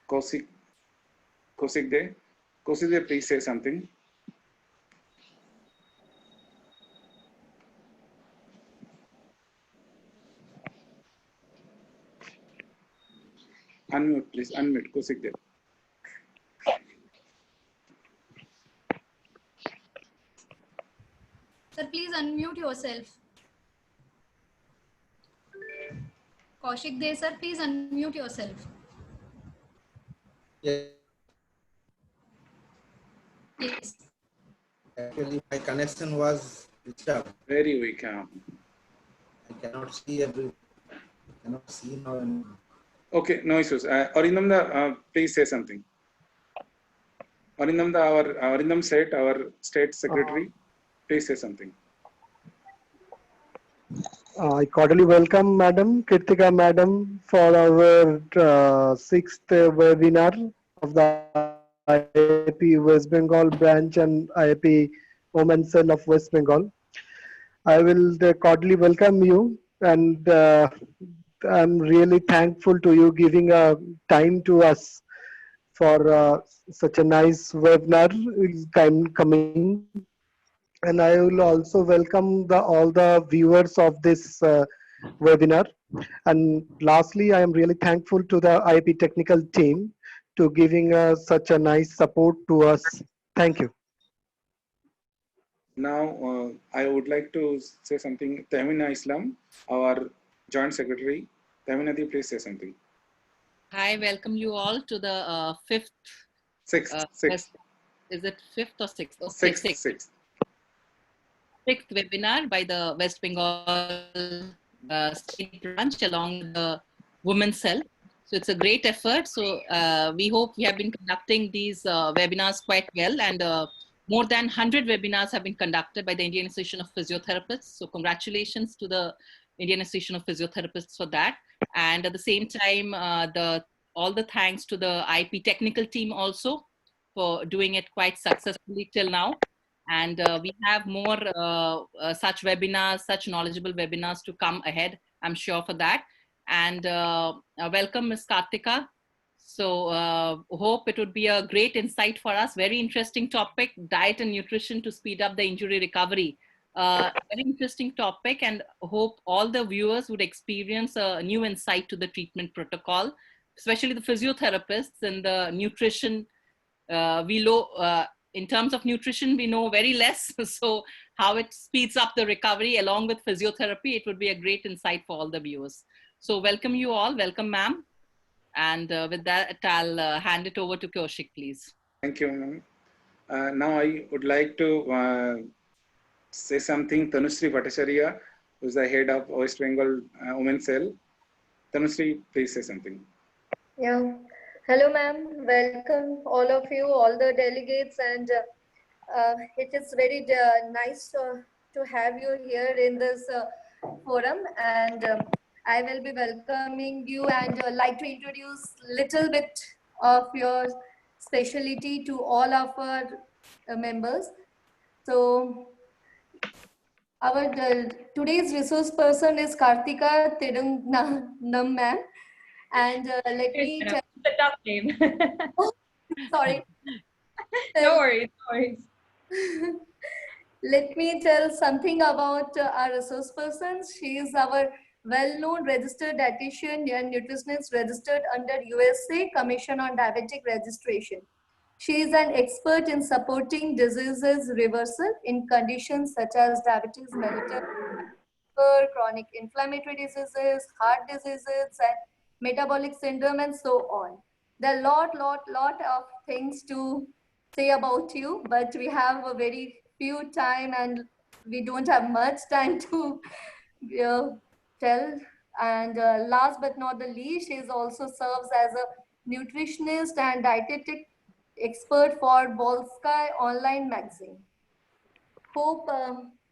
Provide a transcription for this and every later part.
Kosik, Kosikde. Kosikde, please say something. Unmute, please. Unmute, Kosikde. Sir, please unmute yourself. Kaushik De, sir, please unmute yourself. Yeah. Yes. Actually, my connection was disturbed. Very weak. I cannot see cannot see now. Okay, no issues. Arindam, please say something. Arindam, Arindam said, our state secretary, please say something. I cordially welcome Madam Karthika Madam for our sixth webinar of the IIP West Bengal branch and IIP Women's Cell of West Bengal. I will cordially welcome you, and I'm really thankful to you giving a time to us for such a nice webinar coming. And I will also welcome all the viewers of this webinar. And lastly, I am really thankful to the IP technical team to giving such a nice support to us. Thank you. Now, I would like to say something. Tahmina Islam, our joint secretary. Tahmina, please say something. I welcome you all to the sixth. Is it fifth or sixth? Oh, sixth webinar by the West Bengal state branch along with the Women's Cell. So it's a great effort. So we hope we have been conducting these webinars quite well, and more than 100 webinars have been conducted by the Indian Association of Physiotherapists. So congratulations to the Indian Association of Physiotherapists for that. And at the same time, all the thanks to the IP technical team also for doing it quite successfully till now. And we have more such webinars, such knowledgeable webinars to come ahead, I'm sure for that. And welcome, Ms. Karthika. So hope it would be a great insight for us. Very interesting topic, diet and nutrition to speed up the injury recovery. Very interesting topic, and hope all the viewers would experience a new insight to the treatment protocol, especially the physiotherapists and the nutrition. In terms of nutrition, we know very less. So how it speeds up the recovery along with physiotherapy, it would be a great insight for all the viewers. So welcome you all. Welcome, ma'am. And with that, I'll hand it over to Kaushik, please. Thank you, ma'am. Now I would like to say something. Tanushree Bhattacharya, who is the head of West Bengal Women's Cell. Tanushree, please say something. Yeah. Hello, ma'am. Welcome all of you, all the delegates, and it is very nice to have you here in this forum. And I will be welcoming you and like to introduce little bit of your specialty to all of our members. So our today's resource person is Karthika Thirugnanam, ma'am. And let me tell a tough name. Sorry. No worries, no worries. Let me tell something about our resource person. She is our well-known registered dietitian and nutritionist registered under USA Commission on Diabetic Registration. She is an expert in supporting diseases reversal in conditions such as diabetes mellitus, chronic inflammatory diseases, heart diseases, and metabolic syndrome, and so on. There are lot of things to say about you, but we have a very few time and we don't have much time to tell. And last but not the least, she also serves as a nutritionist and dietetic expert for Bolsky online magazine. Hope,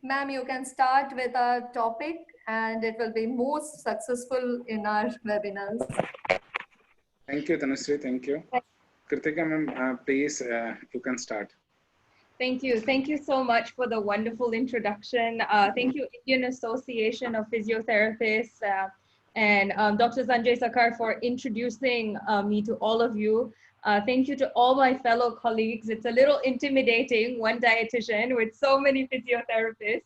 ma'am, you can start with our topic and it will be most successful in our webinars. Thank you, Tanushree. Thank you. Karthika, ma'am, please, you can start. Thank you. Thank you so much for the wonderful introduction. Thank you, Indian Association of Physiotherapists, and Dr. Sanjay Sakar for introducing me to all of you. Thank you to all my fellow colleagues. It's a little intimidating, one dietitian with so many physiotherapists,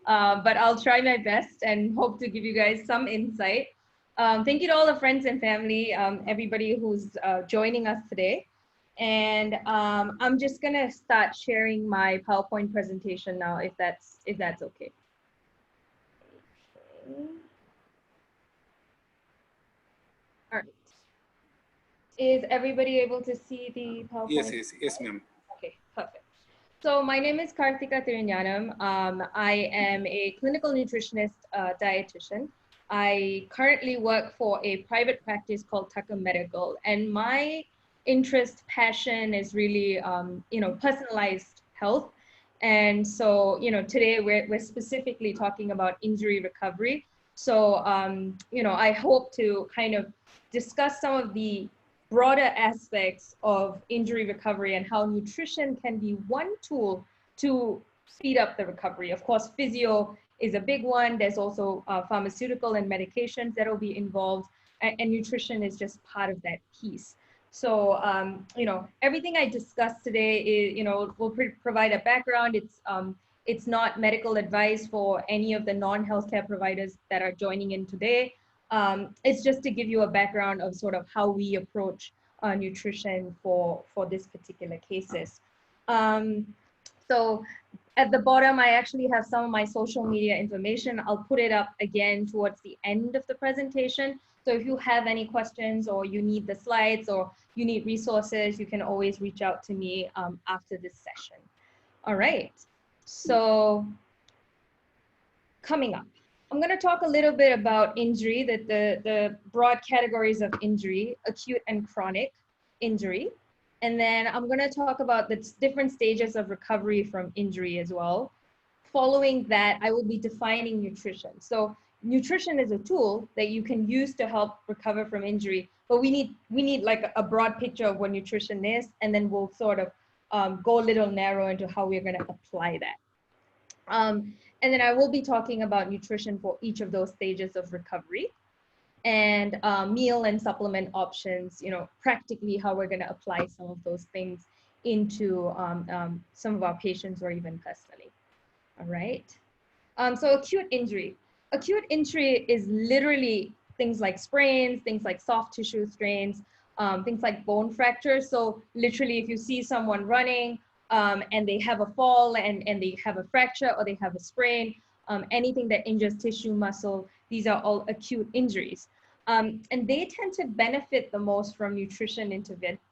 but I'll try my best and hope to give you guys some insight. Thank you to all the friends and family, everybody who's joining us today. And I'm just gonna start sharing my PowerPoint presentation now, if that's okay. All right. Is everybody able to see the PowerPoint? Yes, ma'am. Okay, perfect. So my name is Karthika Thirugnanam. I am a clinical nutritionist, dietitian. I currently work for a private practice called Tucker Medical, and my interest, passion is really, personalized health. And so, today we're specifically talking about injury recovery. So, I hope to kind of discuss some of the broader aspects of injury recovery and how nutrition can be one tool to speed up the recovery. Of course, physio is a big one. There's also pharmaceutical and medications that will be involved, and nutrition is just part of that piece. So, everything I discussed today is, will provide a background. It's not medical advice for any of the non-healthcare providers that are joining in today. It's just to give you a background of sort of how we approach nutrition for this particular cases. So at the bottom, I actually have some of my social media information. I'll put it up again towards the end of the presentation. So if you have any questions or you need the slides or you need resources, you can always reach out to me after this session. All right, so coming up, I'm going to talk a little bit about injury, the broad categories of injury, acute and chronic injury. And then I'm going to talk about the different stages of recovery from injury as well. Following that, I will be defining nutrition. So nutrition is a tool that you can use to help recover from injury, but we need like a broad picture of what nutrition is, and then we'll sort of go a little narrow into how we're going to apply that. And then I will be talking about nutrition for each of those stages of recovery, and meal and supplement options, practically how we're going to apply some of those things into some of our patients or even personally. All right. So acute injury. Acute injury is literally things like sprains, things like soft tissue strains, things like bone fractures. So literally if you see someone running and they have a fall and they have a fracture or they have a sprain, anything that injures tissue, muscle, these are all acute injuries. And they tend to benefit the most from nutrition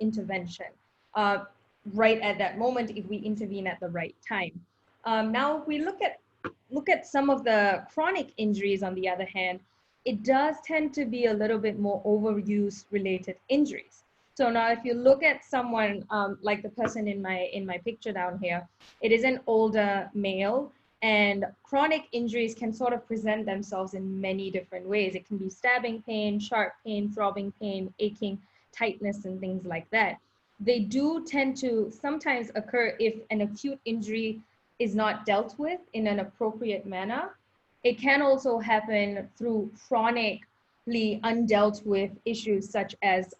intervention right at that moment if we intervene at the right time. Now, if we look at some of the chronic injuries, on the other hand, it does tend to be a little bit more overuse related injuries. So now if you look at someone like the person in my picture down here, it is an older male, and chronic injuries can sort of present themselves in many different ways. It can be stabbing pain, sharp pain, throbbing pain, aching, tightness, and things like that. They do tend to sometimes occur if an acute injury is not dealt with in an appropriate manner. It can also happen through chronically undealt with issues such as,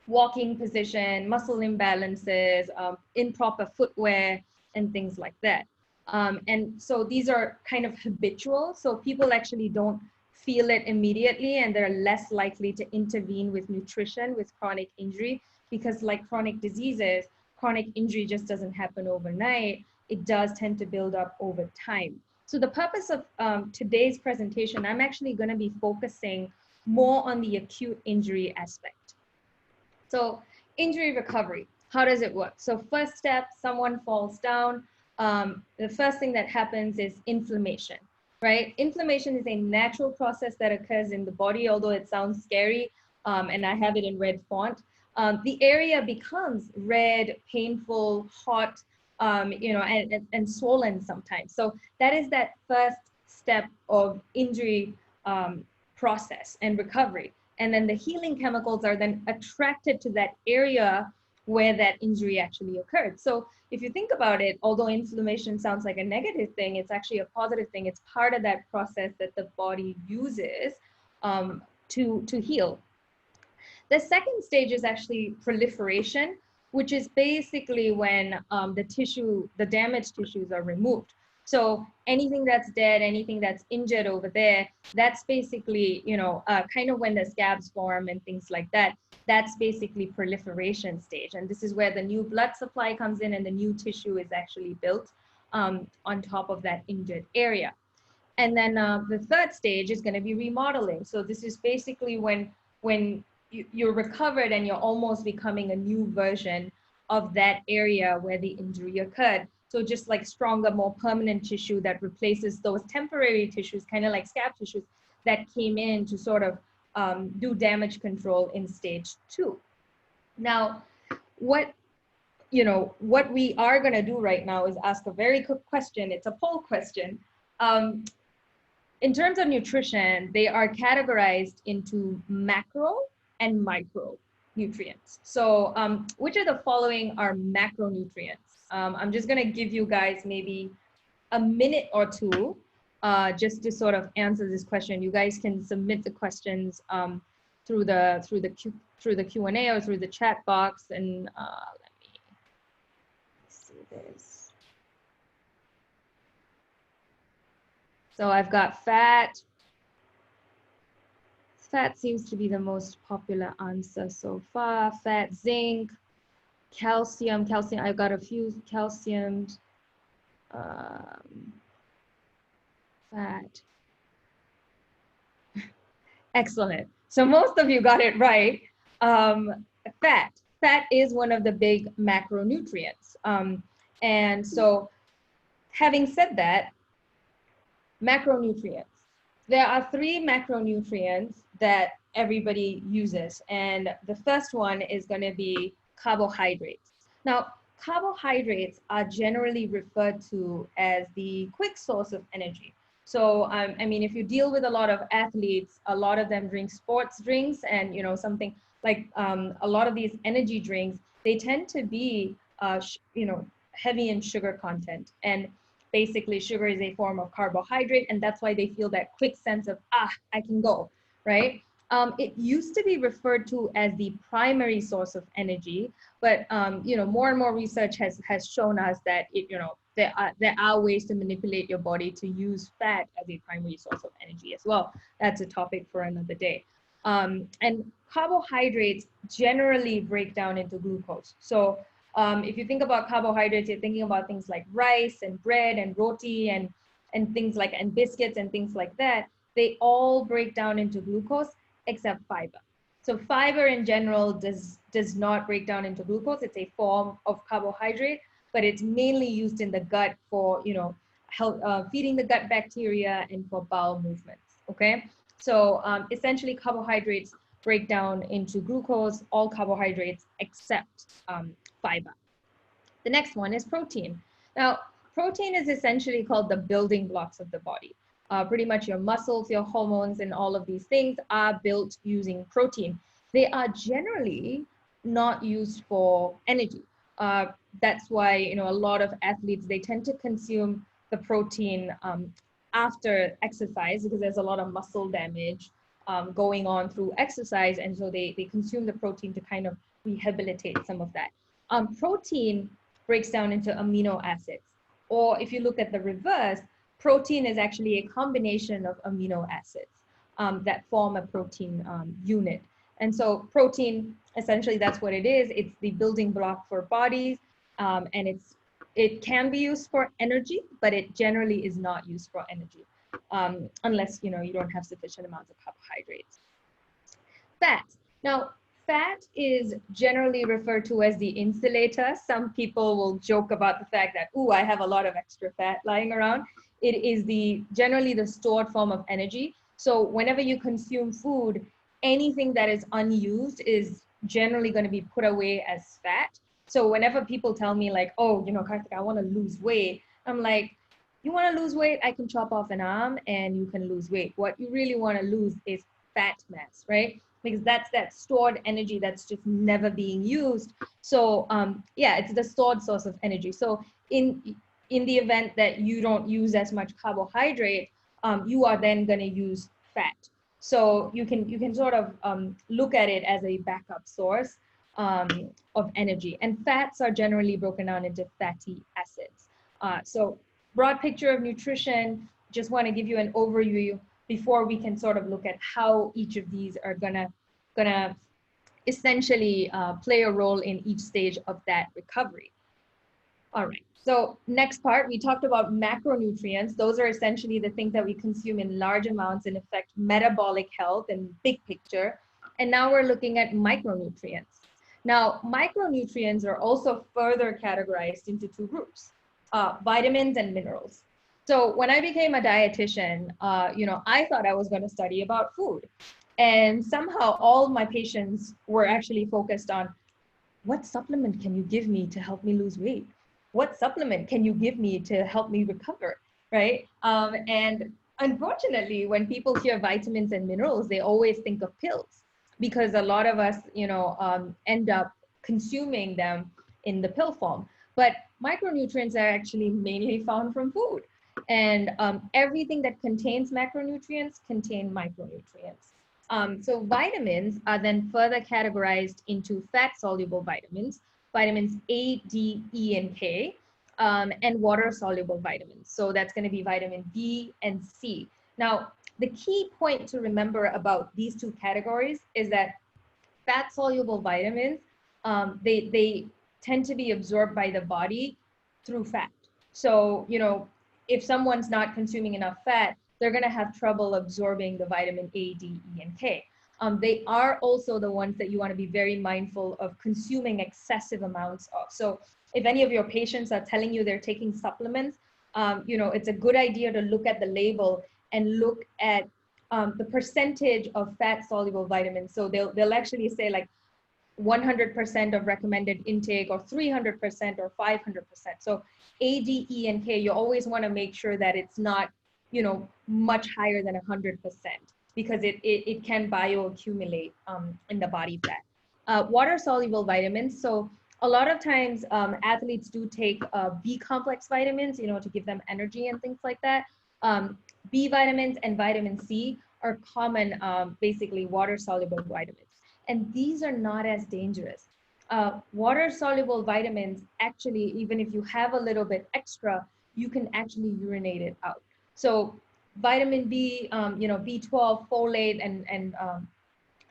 walking position, muscle imbalances, improper footwear, and things like that. And so these are kind of habitual. So people actually don't feel it immediately, and they're less likely to intervene with nutrition with chronic injury, because like chronic diseases, chronic injury just doesn't happen overnight. It does tend to build up over time. So the purpose of today's presentation, I'm actually going to be focusing more on the acute injury aspect. So injury recovery, how does it work? So first step, someone falls down. The first thing that happens is inflammation, right? Inflammation is a natural process that occurs in the body, although it sounds scary, and I have it in red font. The area becomes red, painful, hot, and swollen sometimes. So that is that first step of injury process and recovery. And then the healing chemicals are then attracted to that area where that injury actually occurred. So if you think about it, although inflammation sounds like a negative thing, it's actually a positive thing. It's part of that process that the body uses to heal. The second stage is actually proliferation, which is basically when the damaged tissues are removed. So anything that's dead, anything that's injured over there, that's basically, kind of when the scabs form and things like that. That's basically proliferation stage. And this is where the new blood supply comes in and the new tissue is actually built on top of that injured area. And then the third stage is going to be remodeling. So this is basically when you're recovered and you're almost becoming a new version of that area where the injury occurred. So just like stronger, more permanent tissue that replaces those temporary tissues, kind of like scab tissues that came in to sort of do damage control in stage 2. Now, what we are going to do right now is ask a very quick question. It's a poll question. In terms of nutrition, they are categorized into macro and micronutrients. So which of the following are macronutrients? I'm just going to give you guys maybe a minute or two just to sort of answer this question. You guys can submit the questions through the Q&A or through the chat box. And let me see this. So I've got fat. Fat seems to be the most popular answer so far. Fat, zinc, calcium. I've got a few calciums. Fat. Excellent. So most of you got it right. Fat is one of the big macronutrients. And so having said that, macronutrients. There are 3 macronutrients that everybody uses. And the first one is going to be carbohydrates. Now, carbohydrates are generally referred to as the quick source of energy. So, I mean, if you deal with a lot of athletes, a lot of them drink sports drinks and, something like a lot of these energy drinks, they tend to be, heavy in sugar content. And basically sugar is a form of carbohydrate, and that's why they feel that quick sense of, I can go, right? It used to be referred to as the primary source of energy, but more and more research has shown us that there are ways to manipulate your body to use fat as a primary source of energy as well. That's a topic for another day. And carbohydrates generally break down into glucose. So if you think about carbohydrates, you're thinking about things like rice and bread and roti and things like, and biscuits and things like that. They all break down into glucose except fiber. So fiber in general does not break down into glucose. It's a form of carbohydrate, but it's mainly used in the gut for, feeding the gut bacteria and for bowel movements, okay? So essentially carbohydrates break down into glucose, all carbohydrates except fiber. The next one is protein. Now, protein is essentially called the building blocks of the body. Pretty much your muscles, your hormones, and all of these things are built using protein. They are generally not used for energy. That's why, a lot of athletes, they tend to consume the protein after exercise because there's a lot of muscle damage going on through exercise. And so they consume the protein to kind of rehabilitate some of that. Protein breaks down into amino acids. Or if you look at the reverse, protein is actually a combination of amino acids that form a protein unit. And so protein, essentially that's what it is. It's the building block for bodies, and it can be used for energy, but it generally is not used for energy unless you don't have sufficient amounts of carbohydrates. Fat. Now, fat is generally referred to as the insulator. Some people will joke about the fact that, ooh, I have a lot of extra fat lying around. It is generally the stored form of energy. So whenever you consume food, anything that is unused is generally going to be put away as fat. So whenever people tell me like, oh, Karthika, I want to lose weight, I'm like, you want to lose weight? I can chop off an arm and you can lose weight. What you really want to lose is fat mass, right? because that's that stored energy that's just never being used. So yeah, it's the stored source of energy. So in the event that you don't use as much carbohydrate, you are then going to use fat. So you can sort of look at it as a backup source of energy. And fats are generally broken down into fatty acids. So broad picture of nutrition, just want to give you an overview before we can sort of look at how each of these are gonna essentially play a role in each stage of that recovery. All right, so next part, we talked about macronutrients. Those are essentially the things that we consume in large amounts and affect metabolic health and big picture. And now we're looking at micronutrients. Now, micronutrients are also further categorized into two groups, vitamins and minerals. So when I became a dietitian, I thought I was going to study about food. And somehow all my patients were actually focused on, what supplement can you give me to help me lose weight? What supplement can you give me to help me recover, right? And unfortunately, when people hear vitamins and minerals, they always think of pills, because a lot of us, end up consuming them in the pill form. But micronutrients are actually mainly found from food. And everything that contains macronutrients contain micronutrients. So vitamins are then further categorized into fat-soluble vitamins, vitamins A, D, E, and K, and water-soluble vitamins. So that's going to be vitamin B and C. Now, the key point to remember about these two categories is that fat-soluble vitamins, they tend to be absorbed by the body through fat. So, if someone's not consuming enough fat, they're going to have trouble absorbing the vitamin A, D, E, and K. They are also the ones that you want to be very mindful of consuming excessive amounts of. So if any of your patients are telling you they're taking supplements, it's a good idea to look at the label and look at the percentage of fat-soluble vitamins. So they'll actually say like 100% of recommended intake, or 300%, or 500%. So A, D, E, and K, you always want to make sure that it's not, much higher than 100%, because it can bioaccumulate in the body fat. Water-soluble vitamins. So a lot of times athletes do take B complex vitamins, to give them energy and things like that. B vitamins and vitamin C are common, basically water-soluble vitamins. And these are not as dangerous. Water-soluble vitamins, actually, even if you have a little bit extra, you can actually urinate it out. So vitamin B, B12, folate, and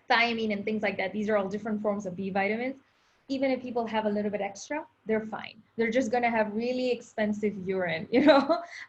thiamine and things like that, these are all different forms of B vitamins. Even if people have a little bit extra, they're fine. They're just going to have really expensive urine,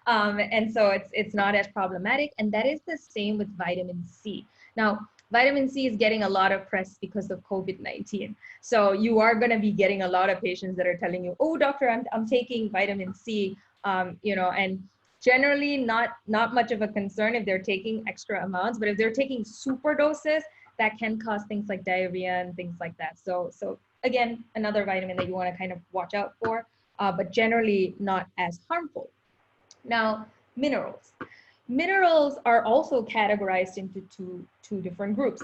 and so it's not as problematic. And that is the same with vitamin C. Now, vitamin C is getting a lot of press because of COVID-19. So you are going to be getting a lot of patients that are telling you, oh, doctor, I'm taking vitamin C, and generally not much of a concern if they're taking extra amounts, but if they're taking super doses, that can cause things like diarrhea and things like that. So again, another vitamin that you want to kind of watch out for, but generally not as harmful. Now, minerals. Minerals are also categorized into two different groups.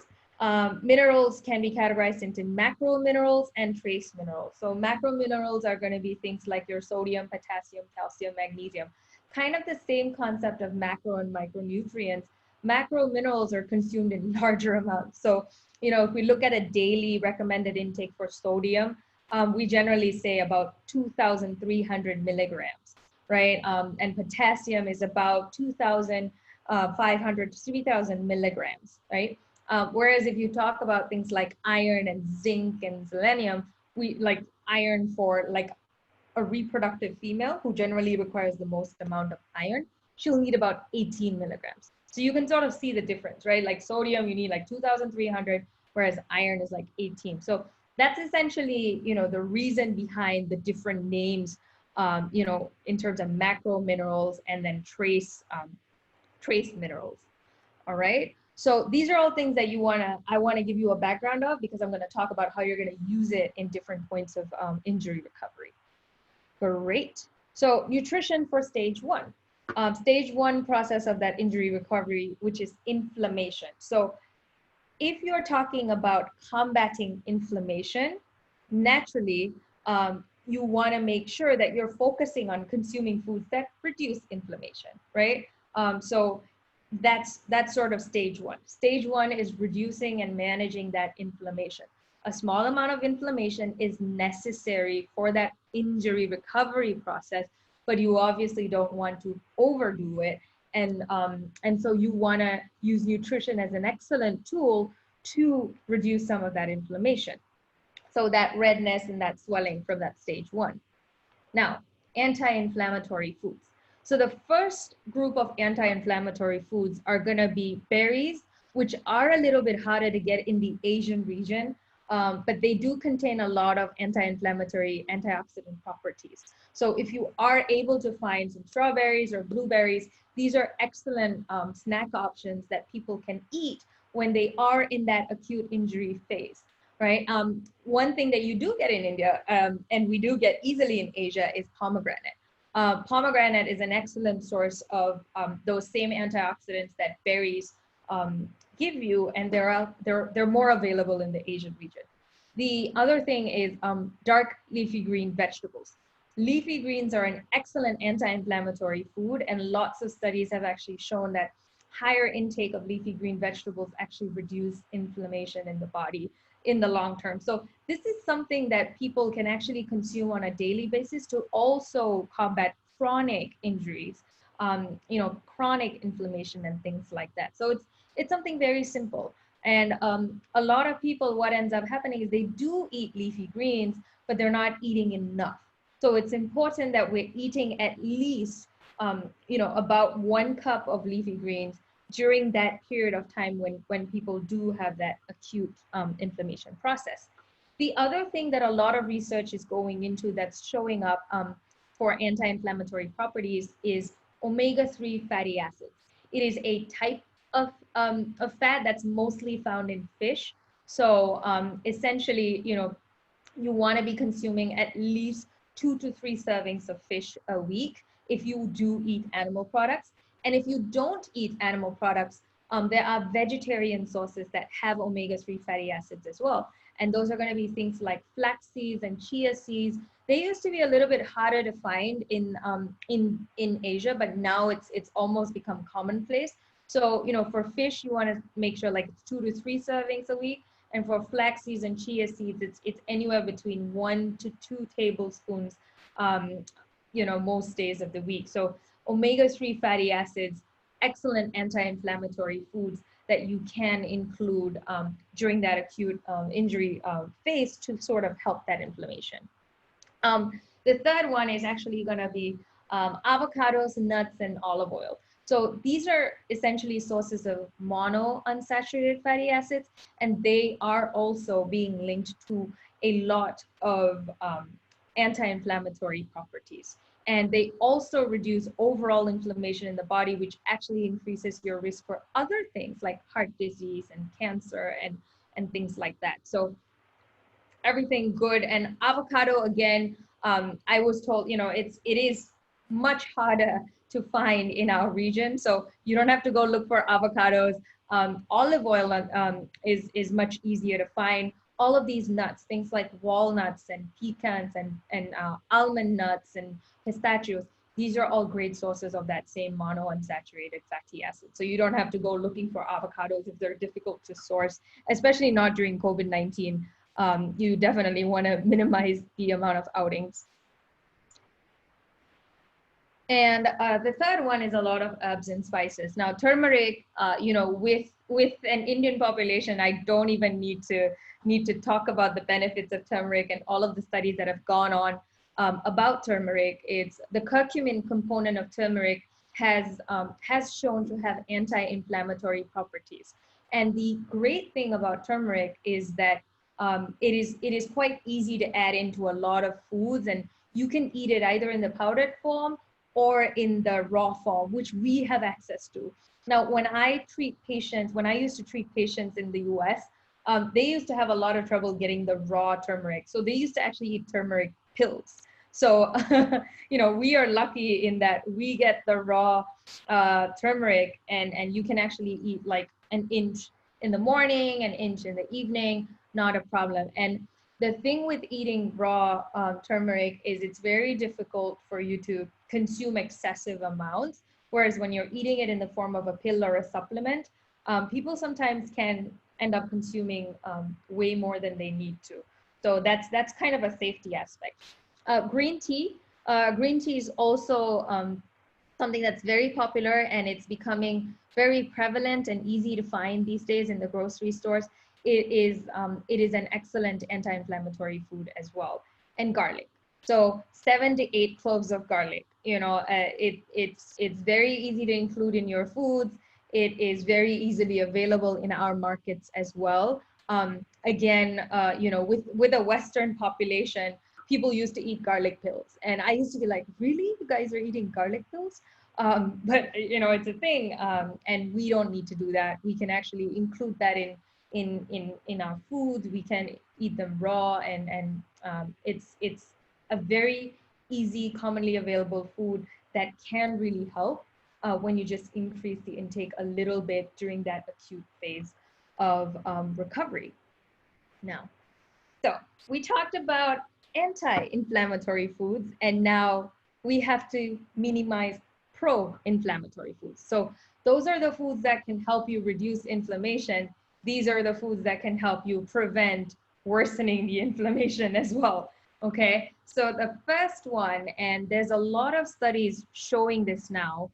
Minerals can be categorized into macro minerals and trace minerals. So macro minerals are going to be things like your sodium, potassium, calcium, magnesium. Kind of the same concept of macro and micronutrients. Macro minerals are consumed in larger amounts. So, if we look at a daily recommended intake for sodium, we generally say about 2,300 milligrams, right? And potassium is about 2,500 to 3,000 milligrams, right? Whereas if you talk about things like iron and zinc and selenium, we like iron for like a reproductive female who generally requires the most amount of iron, she'll need about 18 milligrams. So you can sort of see the difference, right? Like sodium, you need like 2,300, whereas iron is like 18. So that's essentially, the reason behind the different names, in terms of macro minerals and then trace minerals. All right. So these are all things that I want to give you a background of, because I'm going to talk about how you're going to use it in different points of injury recovery. Great. So nutrition for stage one. Stage one process of that injury recovery, which is inflammation. So if you're talking about combating inflammation, naturally, you want to make sure that you're focusing on consuming foods that reduce inflammation, right? So that's sort of stage one. Stage one is reducing and managing that inflammation. A small amount of inflammation is necessary for that injury recovery process, but you obviously don't want to overdo it. And so you want to use nutrition as an excellent tool to reduce some of that inflammation. So that redness and that swelling from that stage one. Now, anti-inflammatory foods. So the first group of anti-inflammatory foods are going to be berries, which are a little bit harder to get in the Asian region, but they do contain a lot of anti-inflammatory, antioxidant properties. So if you are able to find some strawberries or blueberries, these are excellent snack options that people can eat when they are in that acute injury phase, right? One thing that you do get in India, and we do get easily in Asia, is pomegranate. Pomegranate is an excellent source of those same antioxidants that berries give you, and they're more available in the Asian region. The other thing is dark leafy green vegetables. Leafy greens are an excellent anti-inflammatory food, and lots of studies have actually shown that higher intake of leafy green vegetables actually reduce inflammation in the body in the long term. So this is something that people can actually consume on a daily basis to also combat chronic injuries, chronic inflammation and things like that. So it's something very simple. And a lot of people, what ends up happening is they do eat leafy greens, but they're not eating enough. So it's important that we're eating at least, about 1 cup of leafy greens during that period of time when people do have that acute inflammation process. The other thing that a lot of research is going into that's showing up for anti-inflammatory properties is omega-3 fatty acids. It is a type of fat that's mostly found in fish. So essentially, you want to be consuming at least 2 to 3 servings of fish a week if you do eat animal products. And if you don't eat animal products, there are vegetarian sources that have omega-3 fatty acids as well. And those are going to be things like flax seeds and chia seeds. They used to be a little bit harder to find in Asia, but now it's almost become commonplace. So, for fish, you want to make sure like it's 2 to 3 servings a week. And for flax seeds and chia seeds, it's anywhere between 1 to 2 tablespoons, most days of the week. So omega-3 fatty acids, excellent anti-inflammatory foods that you can include during that acute injury phase to sort of help that inflammation. The third one is actually going to be avocados, nuts, and olive oil. So these are essentially sources of monounsaturated fatty acids, and they are also being linked to a lot of anti-inflammatory properties. And they also reduce overall inflammation in the body, which actually increases your risk for other things like heart disease and cancer and things like that. So everything good. And avocado, again, I was told, it is much harder to find in our region. So you don't have to go look for avocados. Olive oil is much easier to find. All of these nuts, things like walnuts and pecans and almond nuts and pistachios, these are all great sources of that same monounsaturated fatty acid. So you don't have to go looking for avocados if they're difficult to source, especially not during COVID-19. You definitely want to minimize the amount of outings. And the third one is a lot of herbs and spices. Now, turmeric, with an Indian population, I don't even need to talk about the benefits of turmeric and all of the studies that have gone on about turmeric. It's the curcumin component of turmeric has shown to have anti-inflammatory properties. And the great thing about turmeric is that it is quite easy to add into a lot of foods, and you can eat it either in the powdered form or in the raw form, which we have access to. Now, when I used to treat patients in the US, they used to have a lot of trouble getting the raw turmeric. So they used to actually eat turmeric pills. So, we are lucky in that we get the raw turmeric and you can actually eat like an inch in the morning, an inch in the evening, not a problem. And the thing with eating raw turmeric is it's very difficult for you to consume excessive amounts. Whereas when you're eating it in the form of a pill or a supplement, people sometimes can end up consuming way more than they need to. So that's kind of a safety aspect. Green tea. Green tea is also something that's very popular, and it's becoming very prevalent and easy to find these days in the grocery stores. It is an excellent anti-inflammatory food as well. And garlic. So 7 to 8 cloves of garlic. You know, it's very easy to include in your foods. It is very easily available in our markets as well. Again, you know, with a Western population, people used to eat garlic pills, and I used to be like, really, you guys are eating garlic pills? But you know, it's a thing, and we don't need to do that. We can actually include that in our foods. We can eat them raw, and it's a very easy, commonly available food that can really help when you just increase the intake a little bit during that acute phase of recovery. Now, so we talked about anti-inflammatory foods, and now we have to minimize pro-inflammatory foods. So those are the foods that can help you reduce inflammation. These are the foods that can help you prevent worsening the inflammation as well. Okay, so the first one, and there's a lot of studies showing this now,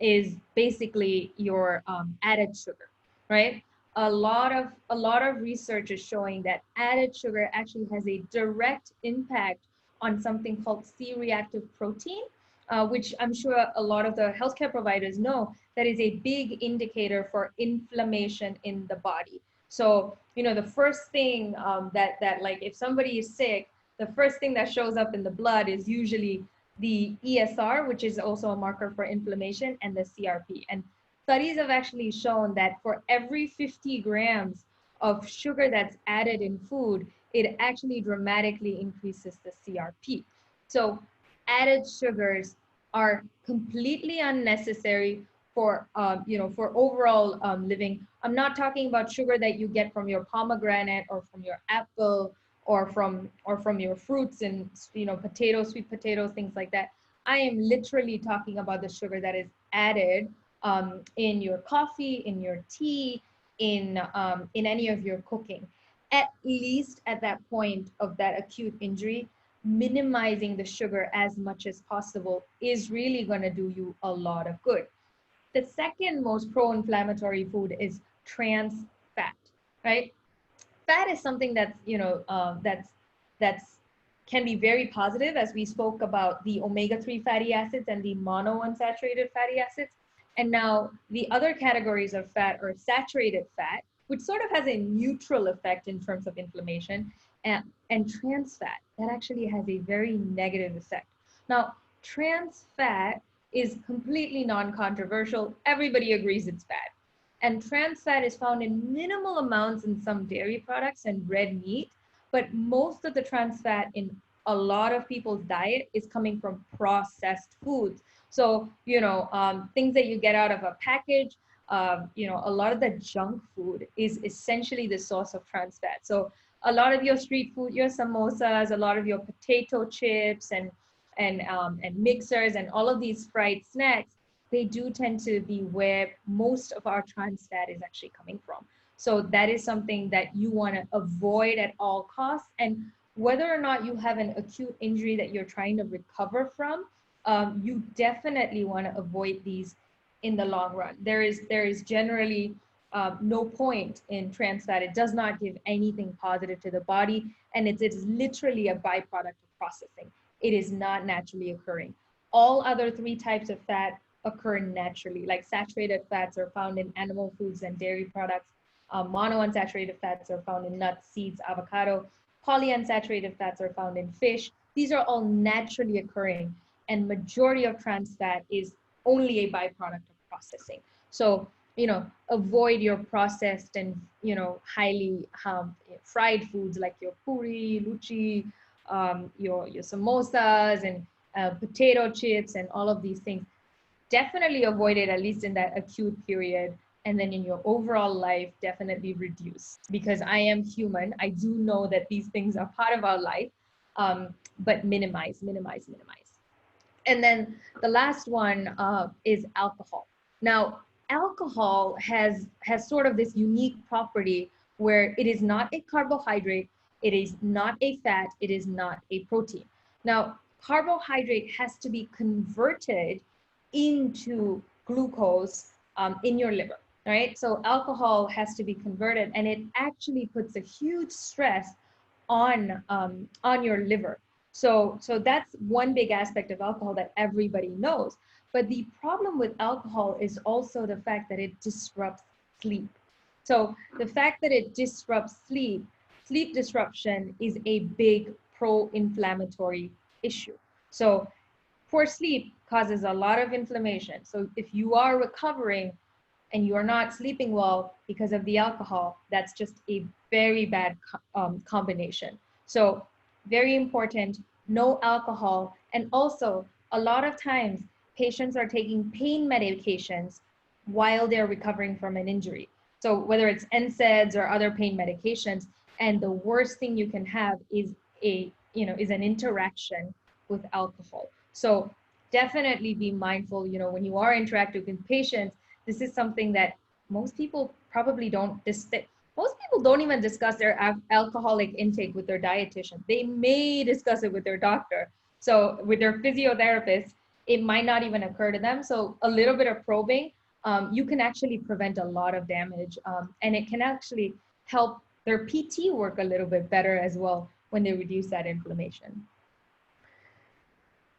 is basically your added sugar, right? A lot of research is showing that added sugar actually has a direct impact on something called C-reactive protein, which I'm sure a lot of the healthcare providers know that is a big indicator for inflammation in the body. So, you know, the first thing that like if somebody is sick, the first thing that shows up in the blood is usually the ESR, which is also a marker for inflammation, and the CRP. And studies have actually shown that for every 50 grams of sugar that's added in food, it actually dramatically increases the CRP. So added sugars are completely unnecessary for, you know, for overall living. I'm not talking about sugar that you get from your pomegranate or from your apple or from your fruits and, you know, potatoes, sweet potatoes, things like that. I am literally talking about the sugar that is added in your coffee, in your tea, in any of your cooking. At least at that point of that acute injury, minimizing the sugar as much as possible is really going to do you a lot of good. The second most pro-inflammatory food is trans fat, right? Fat is something that's, you know, that's can be very positive, as we spoke about the omega-3 fatty acids and the monounsaturated fatty acids. And now the other categories of fat are saturated fat, which sort of has a neutral effect in terms of inflammation, and trans fat that actually has a very negative effect. Now, trans fat is completely non-controversial. Everybody agrees it's bad. And trans fat is found in minimal amounts in some dairy products and red meat, but most of the trans fat in a lot of people's diet is coming from processed foods. So, you know, things that you get out of a package, you know, a lot of the junk food is essentially the source of trans fat. So a lot of your street food, your samosas, a lot of your potato chips and mixers and all of these fried snacks, they do tend to be where most of our trans fat is actually coming from. So that is something that you want to avoid at all costs. And whether or not you have an acute injury that you're trying to recover from, you definitely want to avoid these in the long run. There is generally no point in trans fat. It does not give anything positive to the body, and it is literally a byproduct of processing. It is not naturally occurring. All other 3 types of fat occur naturally, like saturated fats are found in animal foods and dairy products. Monounsaturated fats are found in nuts, seeds, avocado. Polyunsaturated fats are found in fish. These are all naturally occurring, and majority of trans fat is only a byproduct of processing. So, you know, avoid your processed and, you know, highly fried foods like your puri, luchi, your samosas and potato chips and all of these things. Definitely avoid it, at least in that acute period, and then in your overall life, definitely reduce, because I am human. I do know that these things are part of our life, but minimize. And then the last one is alcohol. Now, alcohol has sort of this unique property where it is not a carbohydrate, it is not a fat, it is not a protein. Now, carbohydrate has to be converted into glucose in your liver, right? So alcohol has to be converted, and it actually puts a huge stress on your liver. So that's one big aspect of alcohol that everybody knows. But the problem with alcohol is also the fact that it disrupts sleep. So the fact that it disrupts sleep disruption is a big pro-inflammatory issue. So poor sleep causes a lot of inflammation. So if you are recovering and you are not sleeping well because of the alcohol, that's just a very bad combination. So very important, no alcohol. And also, a lot of times, patients are taking pain medications while they're recovering from an injury. So whether it's NSAIDs or other pain medications, and the worst thing you can have is an interaction with alcohol. So definitely be mindful, when you are interacting with patients. This is something that most people probably don't most people don't even discuss their alcoholic intake with their dietitian. They may discuss it with their doctor. So with their physiotherapist, it might not even occur to them. So a little bit of probing, you can actually prevent a lot of damage. And it can actually help their PT work a little bit better as well when they reduce that inflammation.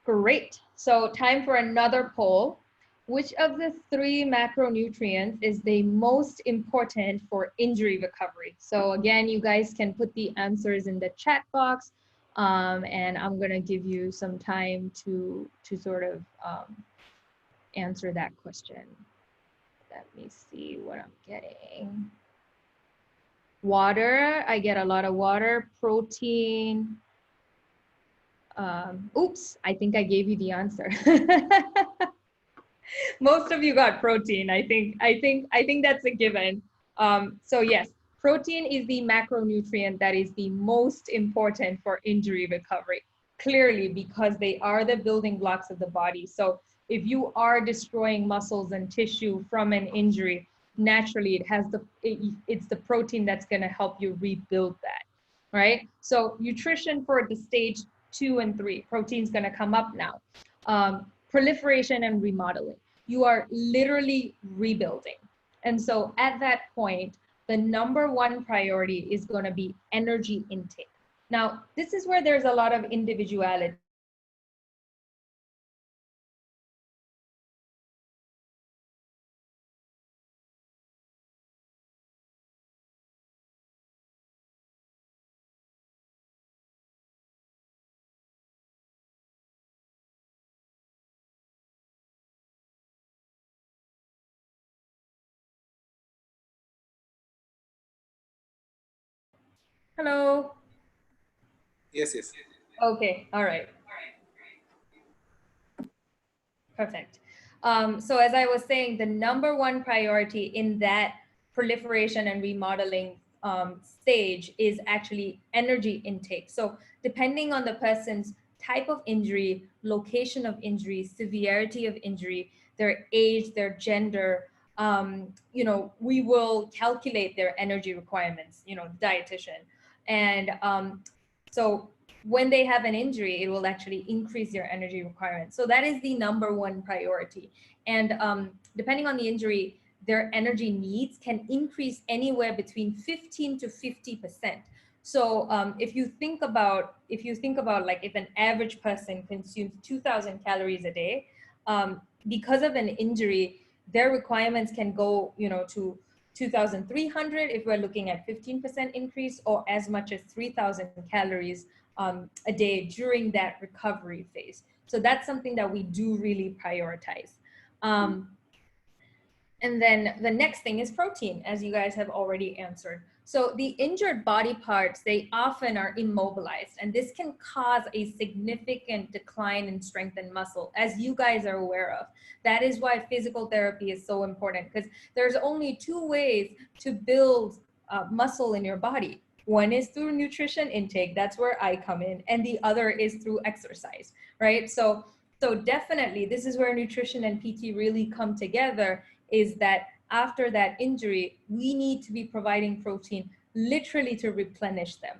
Great. So time for another poll. Which of the 3 macronutrients is the most important for injury recovery? So again, you guys can put the answers in the chat box, and I'm gonna give you some time to sort of answer that question. Let me see what I'm getting. Water, I get a lot of water. Protein. Oops, I think I gave you the answer. Most of you got protein. I think that's a given. So yes, protein is the macronutrient that is the most important for injury recovery, clearly, because they are the building blocks of the body. So if you are destroying muscles and tissue from an injury, naturally it's the protein that's going to help you rebuild that, right? So nutrition for the stage 2 and 3, protein's going to come up now. Proliferation and remodeling. You are literally rebuilding. And so at that point, the number 1 priority is going to be energy intake. Now, this is where there's a lot of individuality. Hello. Yes. Okay, all right. Perfect. So as I was saying, the number 1 priority in that proliferation and remodeling stage is actually energy intake. So depending on the person's type of injury, location of injury, severity of injury, their age, their gender, we will calculate their energy requirements, dietitian. And so when they have an injury, it will actually increase their energy requirements. So that is the number 1 priority. And depending on the injury, their energy needs can increase anywhere between 15 to 50%. So if you think about like if an average person consumes 2,000 calories a day, because of an injury, their requirements can go, to 2,300 if we're looking at 15% increase, or as much as 3,000 calories a day during that recovery phase. So that's something that we do really prioritize. And then the next thing is protein, as you guys have already answered. So the injured body parts, they often are immobilized, and this can cause a significant decline in strength and muscle, as you guys are aware of. That is why physical therapy is so important, because there's only two ways to build muscle in your body. One is through nutrition intake, that's where I come in, and the other is through exercise, right? So definitely, this is where nutrition and PT really come together, is that after that injury, we need to be providing protein literally to replenish them.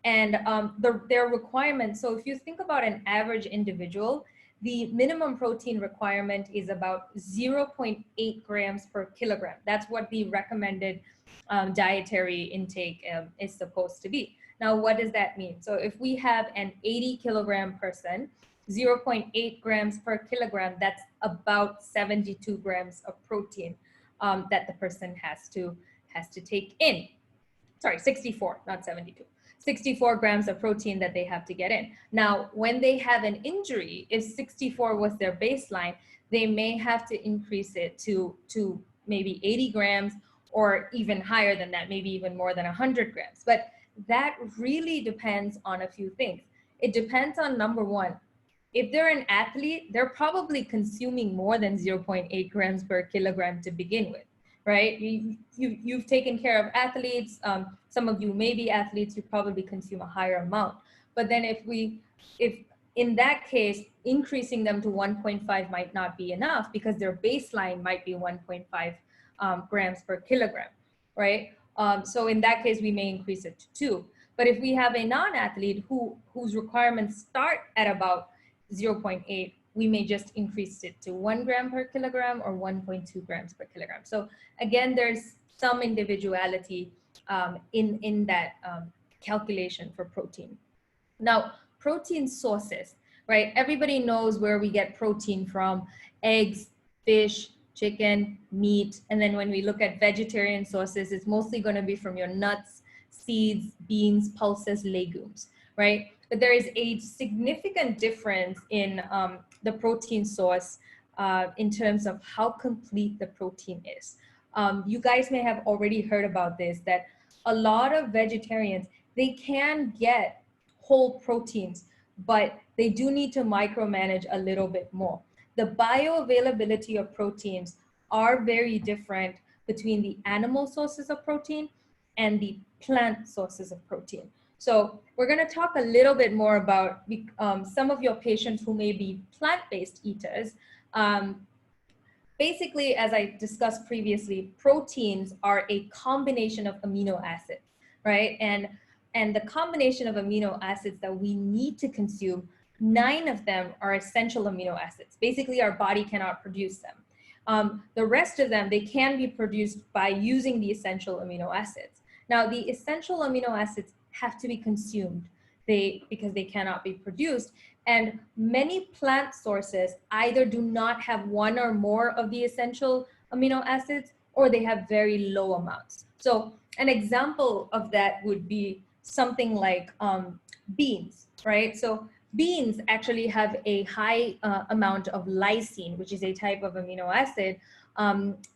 And their requirements, so if you think about an average individual, the minimum protein requirement is about 0.8 grams per kilogram. That's what the recommended dietary intake is supposed to be. Now, what does that mean? So if we have an 80 kilogram person, 0.8 grams per kilogram, that's about 72 grams of protein that the person has to take in. Sorry, 64, not 72. 64 grams of protein that they have to get in. Now, when they have an injury, if 64 was their baseline, they may have to increase it to maybe 80 grams or even higher than that, maybe even more than 100 grams. But that really depends on a few things. It depends on, number one, if they're an athlete, they're probably consuming more than 0.8 grams per kilogram to begin with, right? You've taken care of athletes. Some of you may be athletes, you probably consume a higher amount. But then if in that case, increasing them to 1.5 might not be enough, because their baseline might be 1.5 grams per kilogram, right? So in that case, we may increase it to 2. But if we have a non-athlete whose requirements start at about 0.8, we may just increase it to 1 gram per kilogram or 1.2 grams per kilogram. So again, there's some individuality in that calculation for protein. Now, protein sources, right? Everybody knows where we get protein from: eggs, fish, chicken, meat. And then when we look at vegetarian sources, it's mostly going to be from your nuts, seeds, beans, pulses, legumes, right? But there is a significant difference in the protein source in terms of how complete the protein is. You guys may have already heard about this, that a lot of vegetarians, they can get whole proteins, but they do need to micromanage a little bit more. The bioavailability of proteins are very different between the animal sources of protein and the plant sources of protein. So we're going to talk a little bit more about some of your patients who may be plant-based eaters. Basically, as I discussed previously, proteins are a combination of amino acids, right? And the combination of amino acids that we need to consume, 9 of them are essential amino acids. Basically, our body cannot produce them. The rest of them, they can be produced by using the essential amino acids. Now, the essential amino acids have to be consumed because they cannot be produced. And many plant sources either do not have one or more of the essential amino acids, or they have very low amounts. So an example of that would be something like beans, right? So beans actually have a high amount of lysine, which is a type of amino acid,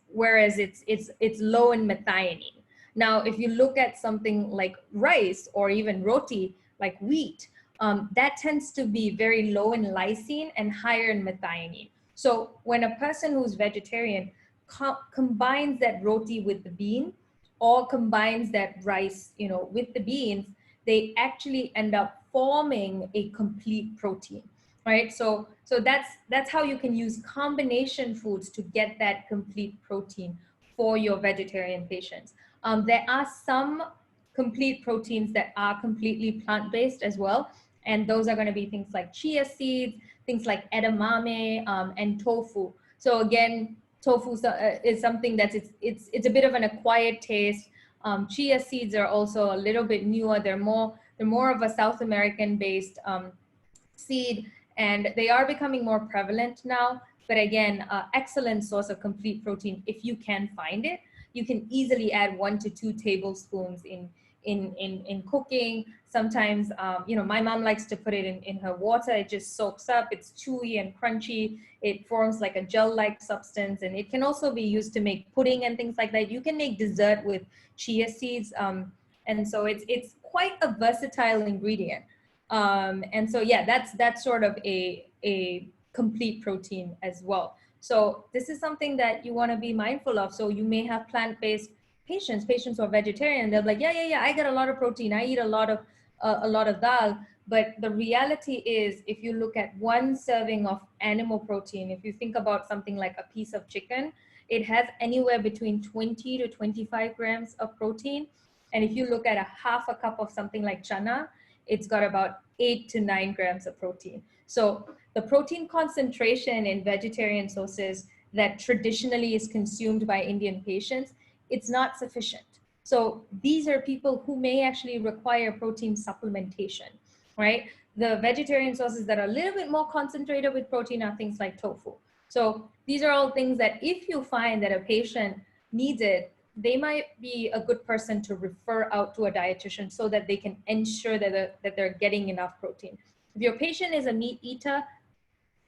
whereas it's low in methionine. Now, if you look at something like rice or even roti, like wheat, that tends to be very low in lysine and higher in methionine. So when a person who's vegetarian combines that roti with the bean, or combines that rice, with the beans, they actually end up forming a complete protein, right? So that's how you can use combination foods to get that complete protein for your vegetarian patients. There are some complete proteins that are completely plant-based as well. And those are going to be things like chia seeds, things like edamame, and tofu. So again, tofu is something that's it's a bit of an acquired taste. Chia seeds are also a little bit newer. They're more of a South American based seed, and they are becoming more prevalent now. But again, excellent source of complete protein if you can find it. You can easily add 1 to 2 tablespoons in cooking. Sometimes, you know, my mom likes to put it in her water. It just soaks up. It's chewy and crunchy. It forms like a gel-like substance, and it can also be used to make pudding and things like that. You can make dessert with chia seeds, and so it's quite a versatile ingredient. And so yeah, that's sort of a complete protein as well. So this is something that you want to be mindful of. So you may have plant-based patients who are vegetarian. They're like, yeah, I get a lot of protein. I eat a lot of dal. But the reality is, if you look at one serving of animal protein, if you think about something like a piece of chicken, it has anywhere between 20 to 25 grams of protein. And if you look at a half a cup of something like chana, it's got about 8 to 9 grams of protein. So the protein concentration in vegetarian sources that traditionally is consumed by Indian patients, it's not sufficient. So these are people who may actually require protein supplementation, right? The vegetarian sources that are a little bit more concentrated with protein are things like tofu. So these are all things that if you find that a patient needs it, they might be a good person to refer out to a dietitian so that they can ensure that they're getting enough protein. If your patient is a meat eater,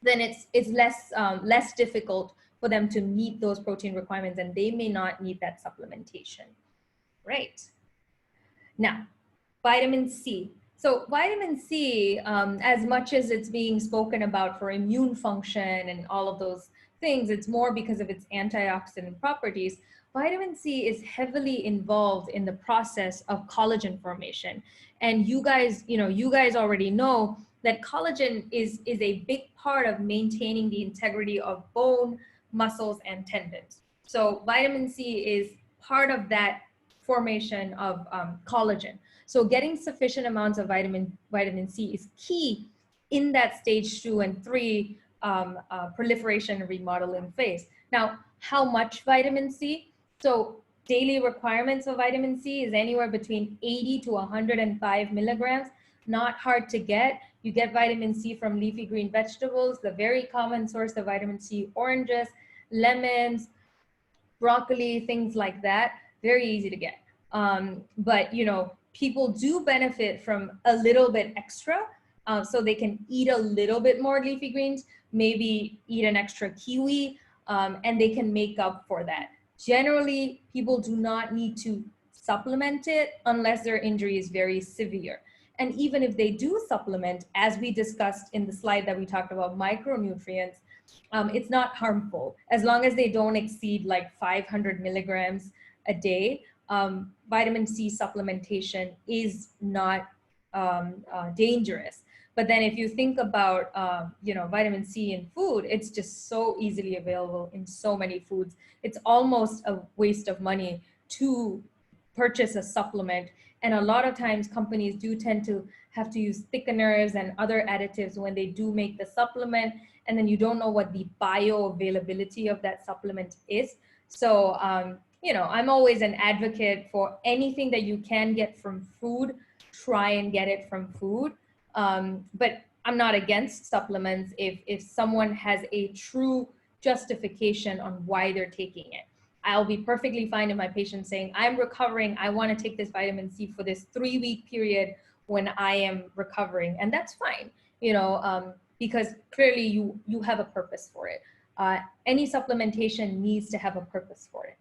then it's less difficult for them to meet those protein requirements, and they may not need that supplementation. Right. Now, vitamin C. So vitamin C, as much as it's being spoken about for immune function and all of those things, it's more because of its antioxidant properties. Vitamin C is heavily involved in the process of collagen formation. And you guys already know that collagen is a big part of maintaining the integrity of bone, muscles, and tendons. So vitamin C is part of that formation of collagen. So getting sufficient amounts of vitamin C is key in that stage 2 and 3 proliferation and remodeling phase. Now, how much vitamin C? So daily requirements of vitamin C is anywhere between 80 to 105 milligrams. Not hard to get. You get vitamin C from leafy green vegetables, the very common source of vitamin C, oranges, lemons, broccoli, things like that. Very easy to get. But you know, people do benefit from a little bit extra, so they can eat a little bit more leafy greens, maybe eat an extra kiwi, and they can make up for that. Generally, people do not need to supplement it unless their injury is very severe. And even if they do supplement, as we discussed in the slide that we talked about micronutrients, it's not harmful as long as they don't exceed like 500 milligrams a day. Vitamin C supplementation is not dangerous. But then if you think about, vitamin C in food, it's just so easily available in so many foods. It's almost a waste of money to purchase a supplement. And a lot of times companies do tend to have to use thickeners and other additives when they do make the supplement. And then you don't know what the bioavailability of that supplement is. So, I'm always an advocate for anything that you can get from food, try and get it from food. But I'm not against supplements if someone has a true justification on why they're taking it. I'll be perfectly fine if my patient's saying, I'm recovering, I want to take this vitamin C for this 3-week period when I am recovering. And that's fine, because clearly you have a purpose for it. Any supplementation needs to have a purpose for it.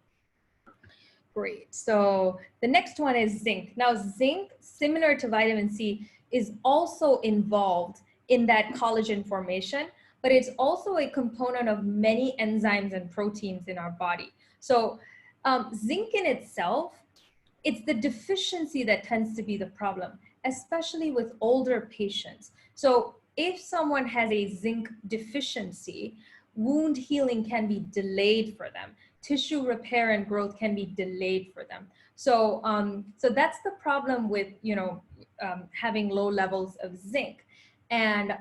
Great. So the next one is zinc. Now, zinc, similar to vitamin C, is also involved in that collagen formation, but it's also a component of many enzymes and proteins in our body. So zinc in itself, it's the deficiency that tends to be the problem, especially with older patients. So if someone has a zinc deficiency, wound healing can be delayed for them. Tissue repair and growth can be delayed for them. So, so that's the problem with, having low levels of zinc. And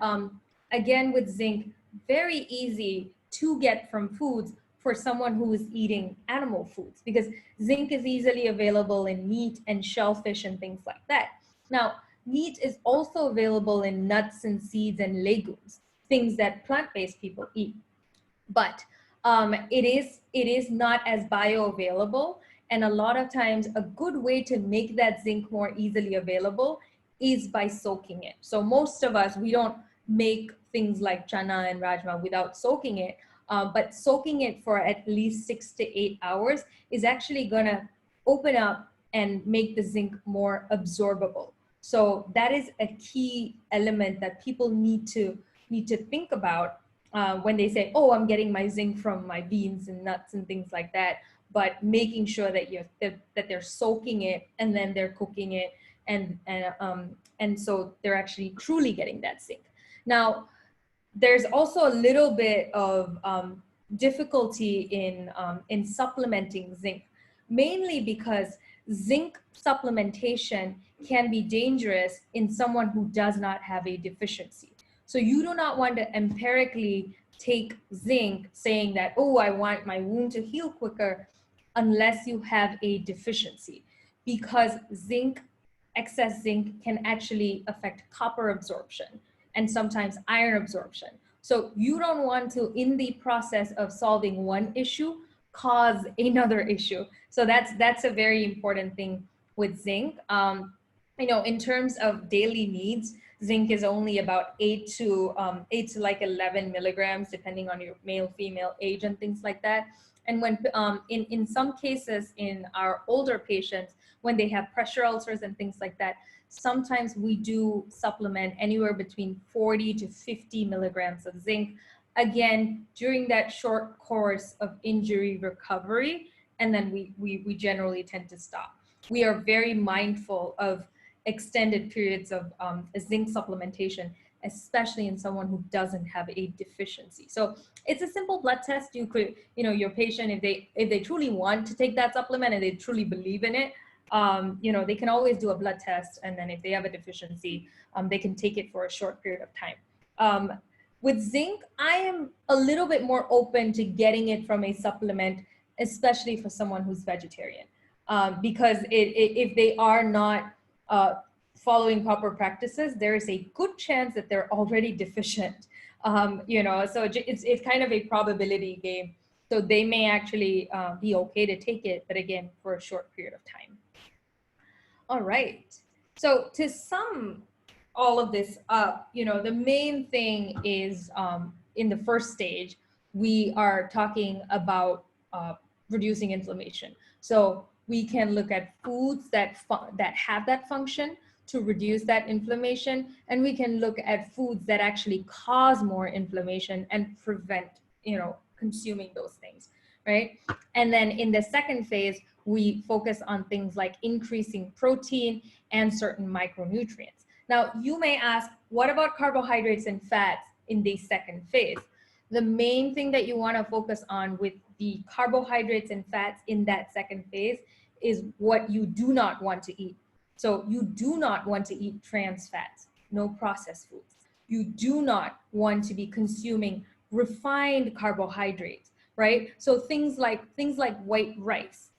again, with zinc, very easy to get from foods for someone who is eating animal foods, because zinc is easily available in meat and shellfish and things like that. Now, meat is also available in nuts and seeds and legumes, things that plant-based people eat. But it is not as bioavailable, And a lot of times a good way to make that zinc more easily available is by soaking it. So most of us, we don't make things like chana and rajma without soaking it, but soaking it for at least 6 to 8 hours is actually gonna open up and make the zinc more absorbable. So that is a key element that people need to think about when they say, oh, I'm getting my zinc from my beans and nuts and things like that, but making sure that that they're soaking it and then they're cooking it, and so they're actually truly getting that zinc. Now, there's also a little bit of difficulty in supplementing zinc, mainly because zinc supplementation can be dangerous in someone who does not have a deficiency. So you do not want to empirically take zinc saying that, oh, I want my wound to heal quicker, unless you have a deficiency, because excess zinc can actually affect copper absorption and sometimes iron absorption. So you don't want to, in the process of solving one issue, cause another issue. So that's a very important thing with zinc. In terms of daily needs, zinc is only about 8 to like 11 milligrams, depending on your male, female age and things like that. And when in some cases in our older patients, when they have pressure ulcers and things like that, sometimes we do supplement anywhere between 40 to 50 milligrams of zinc, again, during that short course of injury recovery, and then we generally tend to stop. We are very mindful of extended periods of zinc supplementation, especially in someone who doesn't have a deficiency. So it's a simple blood test. You could, your patient, if they truly want to take that supplement and they truly believe in it, they can always do a blood test, and then if they have a deficiency, they can take it for a short period of time. With zinc, I am a little bit more open to getting it from a supplement, especially for someone who's vegetarian, because if they are not following proper practices, there is a good chance that they're already deficient. So it's kind of a probability game. So they may actually be okay to take it, but again, for a short period of time. All right. So to sum all of this up, the main thing is in the first stage, we are talking about reducing inflammation. So we can look at foods that have that function to reduce that inflammation, and we can look at foods that actually cause more inflammation and prevent, consuming those things, right? And then in the second phase, we focus on things like increasing protein and certain micronutrients. Now, you may ask, what about carbohydrates and fats in the second phase? The main thing that you want to focus on with the carbohydrates and fats in that second phase is what you do not want to eat. So you do not want to eat trans fats, no processed foods. You do not want to be consuming refined carbohydrates, right? So things like white rice,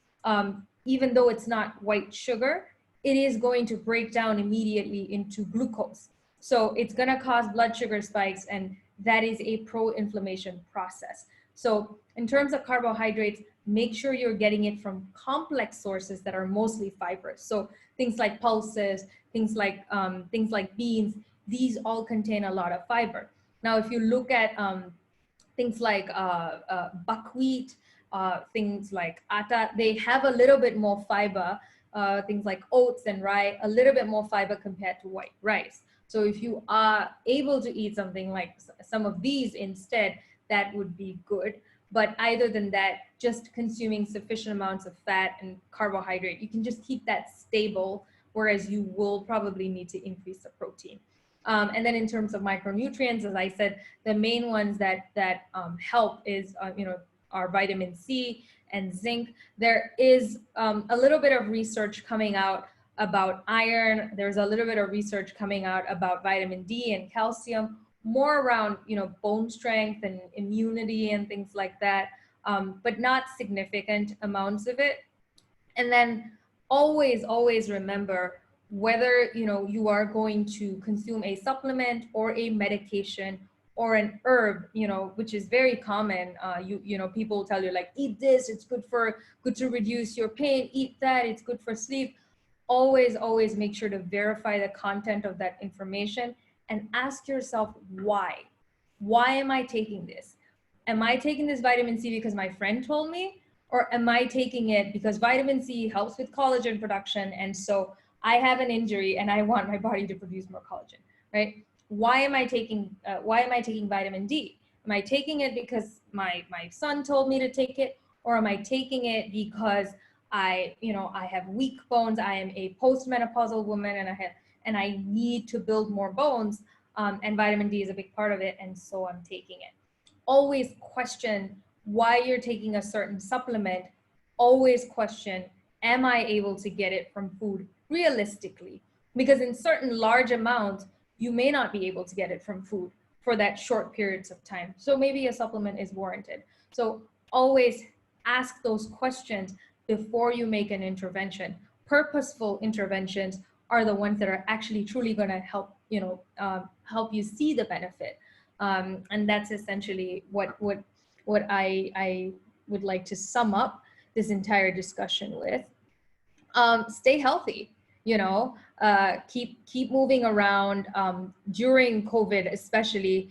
even though it's not white sugar, it is going to break down immediately into glucose. So it's going to cause blood sugar spikes, and that is a pro-inflammation process. So in terms of carbohydrates, make sure you're getting it from complex sources that are mostly fibrous. So things like pulses, things like beans, these all contain a lot of fiber. Now, if you look at things like buckwheat, things like atta, they have a little bit more fiber. Things like oats and rye, a little bit more fiber compared to white rice. So if you are able to eat something like some of these instead, that would be good. But other than that, just consuming sufficient amounts of fat and carbohydrate, you can just keep that stable, whereas you will probably need to increase the protein. And then in terms of micronutrients, as I said, the main ones that help is, are vitamin C and zinc. There is a little bit of research coming out about iron. There's a little bit of research coming out about vitamin D and calcium, more around, bone strength and immunity and things like that, but not significant amounts of it. And then always remember, whether you are going to consume a supplement or a medication or an herb, you know, which is very common. You know, people tell you like, eat this, it's good to reduce your pain, eat that, it's good for sleep. Always make sure to verify the content of that information and ask yourself why. Why am I taking this? Am I taking this vitamin C because my friend told me? Or am I taking it because vitamin C helps with collagen production, and so I have an injury and I want my body to produce more collagen, right? Why am I taking vitamin D? Am I taking it because my son told me to take it, or am I taking it because I have weak bones, I am a postmenopausal woman, and I need to build more bones, and vitamin D is a big part of it, and so I'm taking it. Always question why you're taking a certain supplement. Always question, am I able to get it from food realistically? Because in certain large amounts, you may not be able to get it from food for that short periods of time. So maybe a supplement is warranted. So always ask those questions before you make an intervention. Purposeful interventions are the ones that are actually truly going to help, help you see the benefit. And that's essentially what I would like to sum up this entire discussion with. Stay healthy, keep moving around during COVID, especially.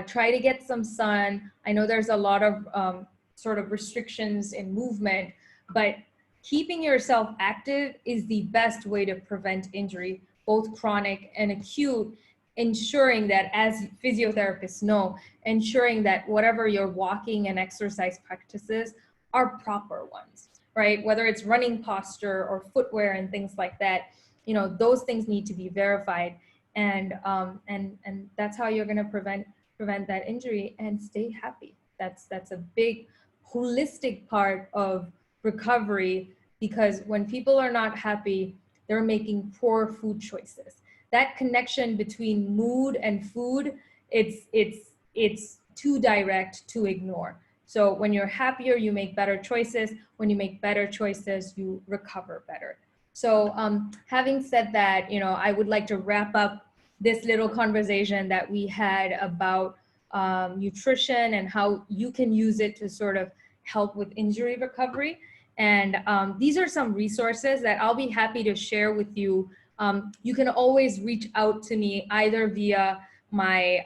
Try to get some sun. I know there's a lot of sort of restrictions in movement, but keeping yourself active is the best way to prevent injury, both chronic and acute. Ensuring that, as physiotherapists know, ensuring that whatever your walking and exercise practices are proper ones, right? Whether it's running posture or footwear and things like that, those things need to be verified, and that's how you're going to prevent that injury and stay happy. That's a big holistic part of recovery, because when people are not happy, they're making poor food choices. That connection between mood and food, it's too direct to ignore. So when you're happier, you make better choices. When you make better choices, you recover better. So having said that, I would like to wrap up this little conversation that we had about nutrition and how you can use it to sort of help with injury recovery. And these are some resources that I'll be happy to share with you. You can always reach out to me either via my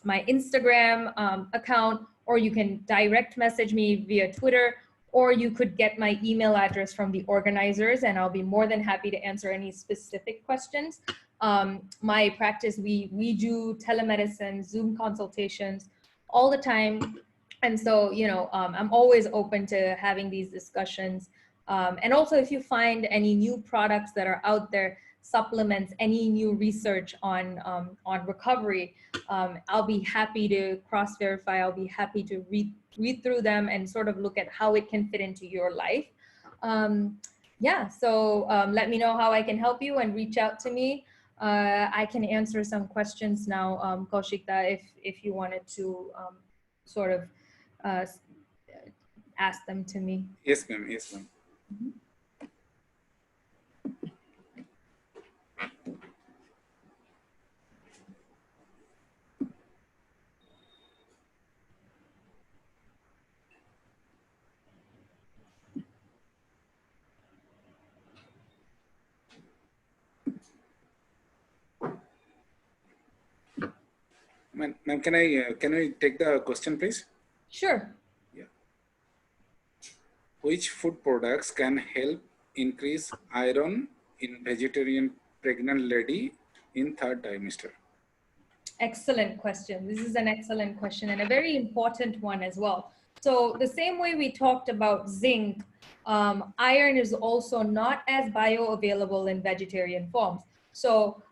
Instagram account, or you can direct message me via Twitter, or you could get my email address from the organizers, and I'll be more than happy to answer any specific questions. My practice, we do telemedicine, Zoom consultations all the time. And so, I'm always open to having these discussions. And also, if you find any new products that are out there, supplements, any new research on recovery, I'll be happy to cross-verify. I'll be happy to read through them and sort of look at how it can fit into your life. So let me know how I can help you and reach out to me. I can answer some questions now, Kaushikta, if you wanted to sort of ask them to me. Yes, ma'am. Yes, ma'am. Mm-hmm. Ma'am, can I take the question, please? Sure. Yeah. Which food products can help increase iron in vegetarian pregnant lady in third trimester? Excellent question. This is an excellent question and a very important one as well. So the same way we talked about zinc, iron is also not as bioavailable in vegetarian forms. So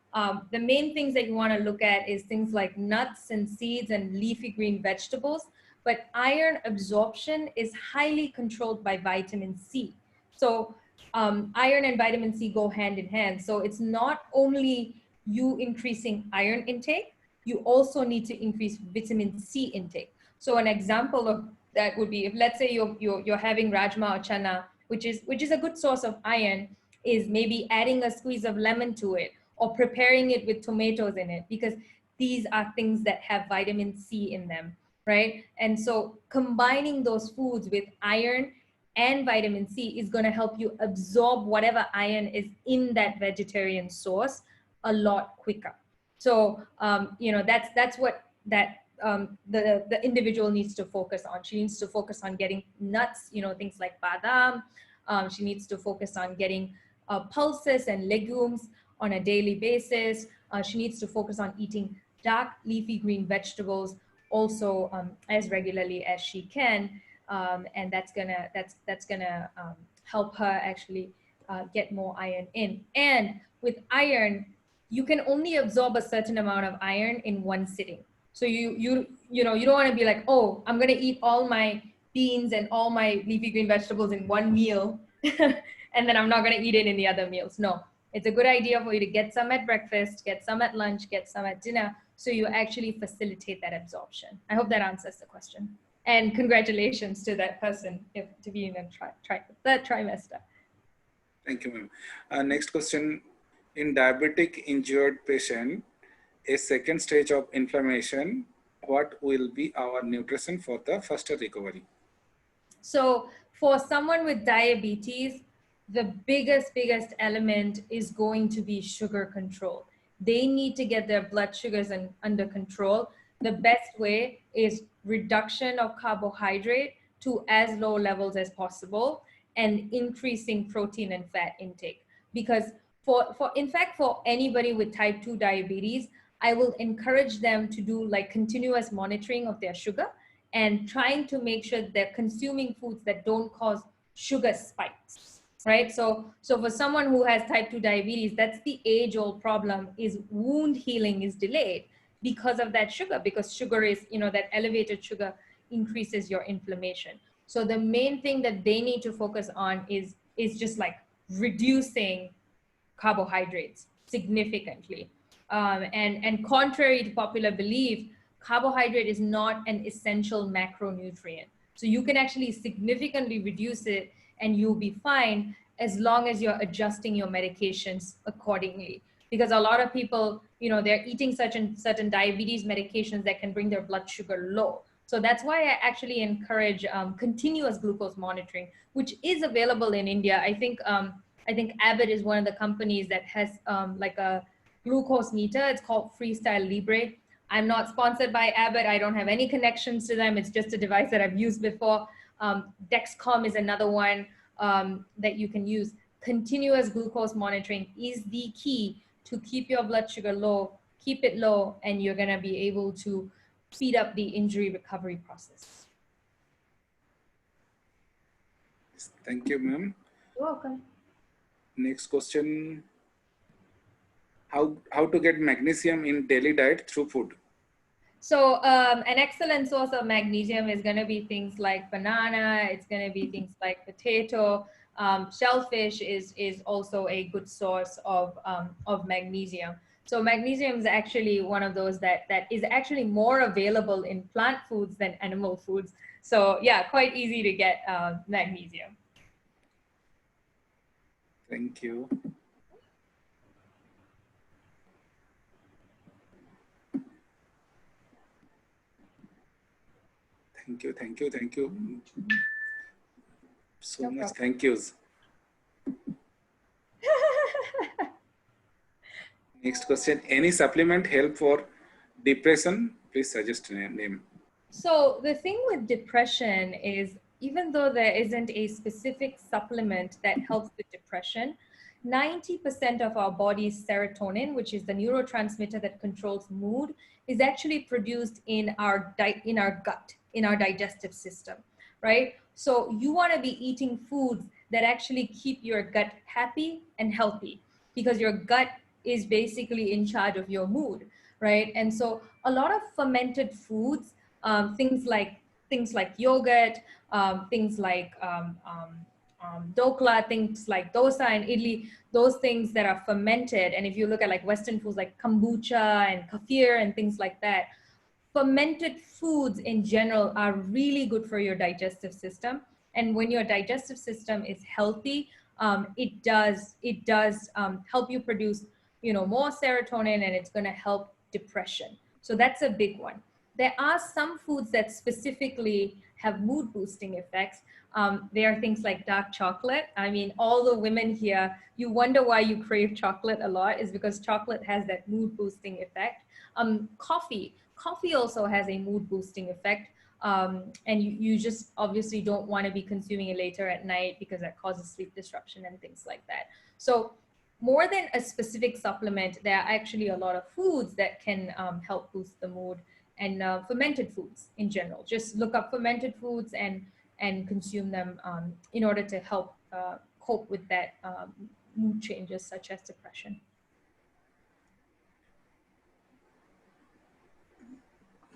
the main things that you want to look at is things like nuts and seeds and leafy green vegetables. But iron absorption is highly controlled by vitamin C. So iron and vitamin C go hand in hand. So it's not only you increasing iron intake, you also need to increase vitamin C intake. So an example of that would be, if let's say you're having rajma or chana, which is a good source of iron, is maybe adding a squeeze of lemon to it or preparing it with tomatoes in it, because these are things that have vitamin C in them, right? And so combining those foods with iron and vitamin C is going to help you absorb whatever iron is in that vegetarian source a lot quicker. So, you know, that's what the individual needs to focus on. She needs to focus on getting nuts, you know, things like badam. She needs to focus on getting pulses and legumes on a daily basis. She needs to focus on eating dark leafy green vegetables also as regularly as she can. And that's gonna help her actually get more iron in. And with iron, you can only absorb a certain amount of iron in one sitting. So you know, you don't want to be like, oh, I'm gonna eat all my beans and all my leafy green vegetables in one meal, and then I'm not gonna eat it in the other meals. No, it's a good idea for you to get some at breakfast, get some at lunch, get some at dinner, so you actually facilitate that absorption. I hope that answers the question. And congratulations to that person to be in a third trimester. Thank you, ma'am. Next question. In diabetic injured patient, a second stage of inflammation, what will be our nutrition for the faster recovery? So for someone with diabetes, the biggest element is going to be sugar control. They need to get their blood sugars under control. The best way is reduction of carbohydrate to as low levels as possible and increasing protein and fat intake. Because in fact, for anybody with type 2 diabetes, I will encourage them to do like continuous monitoring of their sugar and trying to make sure that they're consuming foods that don't cause sugar spikes, right? So for someone who has type 2 diabetes, that's the age-old problem, is wound healing is delayed because of that sugar, because sugar is, you know, that elevated sugar increases your inflammation. So the main thing that they need to focus on is just like reducing carbohydrates significantly. And contrary to popular belief, carbohydrate is not an essential macronutrient. So you can actually significantly reduce it and you'll be fine as long as you're adjusting your medications accordingly. Because a lot of people, you know, they're eating certain diabetes medications that can bring their blood sugar low. So that's why I actually encourage continuous glucose monitoring, which is available in India. I think Abbott is one of the companies that has like a glucose meter. It's called Freestyle Libre. I'm not sponsored by Abbott. I don't have any connections to them. It's just a device that I've used before. Dexcom is another one that you can use. Continuous glucose monitoring is the key to keep your blood sugar low, keep it low, and you're gonna be able to speed up the injury recovery process. Thank you, ma'am. You're welcome. Next question. How to get magnesium in daily diet through food? So an excellent source of magnesium is going to be things like banana. It's going to be things like potato. Shellfish is also a good source of magnesium. So magnesium is actually one of those that is actually more available in plant foods than animal foods. So yeah, quite easy to get magnesium. Thank you. Thank you. So much thank yous. Next question. Any supplement help for depression? Please suggest a name. So the thing with depression is, even though there isn't a specific supplement that helps with depression, 90% of our body's serotonin, which is the neurotransmitter that controls mood, is actually produced in our gut, in our digestive system, right? So you want to be eating foods that actually keep your gut happy and healthy, because your gut is basically in charge of your mood, right? And so a lot of fermented foods, things like yogurt, things like dokla, things like dosa and idli, those things that are fermented. And if you look at like Western foods like kombucha and kefir and things like that, fermented foods in general are really good for your digestive system. And when your digestive system is healthy, it does help you produce, you know, more serotonin, and it's going to help depression. So that's a big one. There are some foods that specifically have mood boosting effects. There are things like dark chocolate. I mean, all the women here, you wonder why you crave chocolate a lot is because chocolate has that mood boosting effect. Coffee also has a mood boosting effect. And you just obviously don't want to be consuming it later at night because that causes sleep disruption and things like that. So more than a specific supplement, there are actually a lot of foods that can help boost the mood, and fermented foods in general. Just look up fermented foods and consume them in order to help cope with that mood changes such as depression.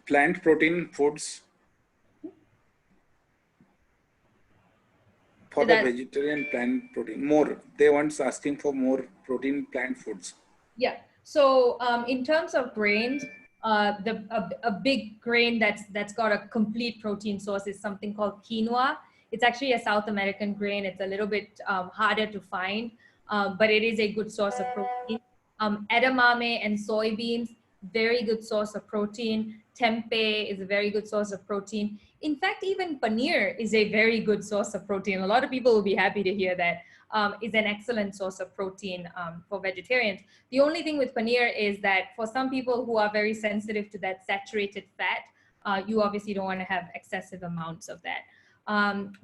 Plant protein foods for the vegetarian plant protein. More, they want asking for more protein plant foods. Yeah. So in terms of grains, a big grain that's got a complete protein source is something called quinoa. It's actually a South American grain. It's a little bit harder to find, but it is a good source of protein. Edamame and soybeans, very good source of protein. Tempeh is a very good source of protein. In fact, even paneer is a very good source of protein. A lot of people will be happy to hear that. Is an excellent source of protein for vegetarians. The only thing with paneer is that for some people who are very sensitive to that saturated fat, you obviously don't want to have excessive amounts of that.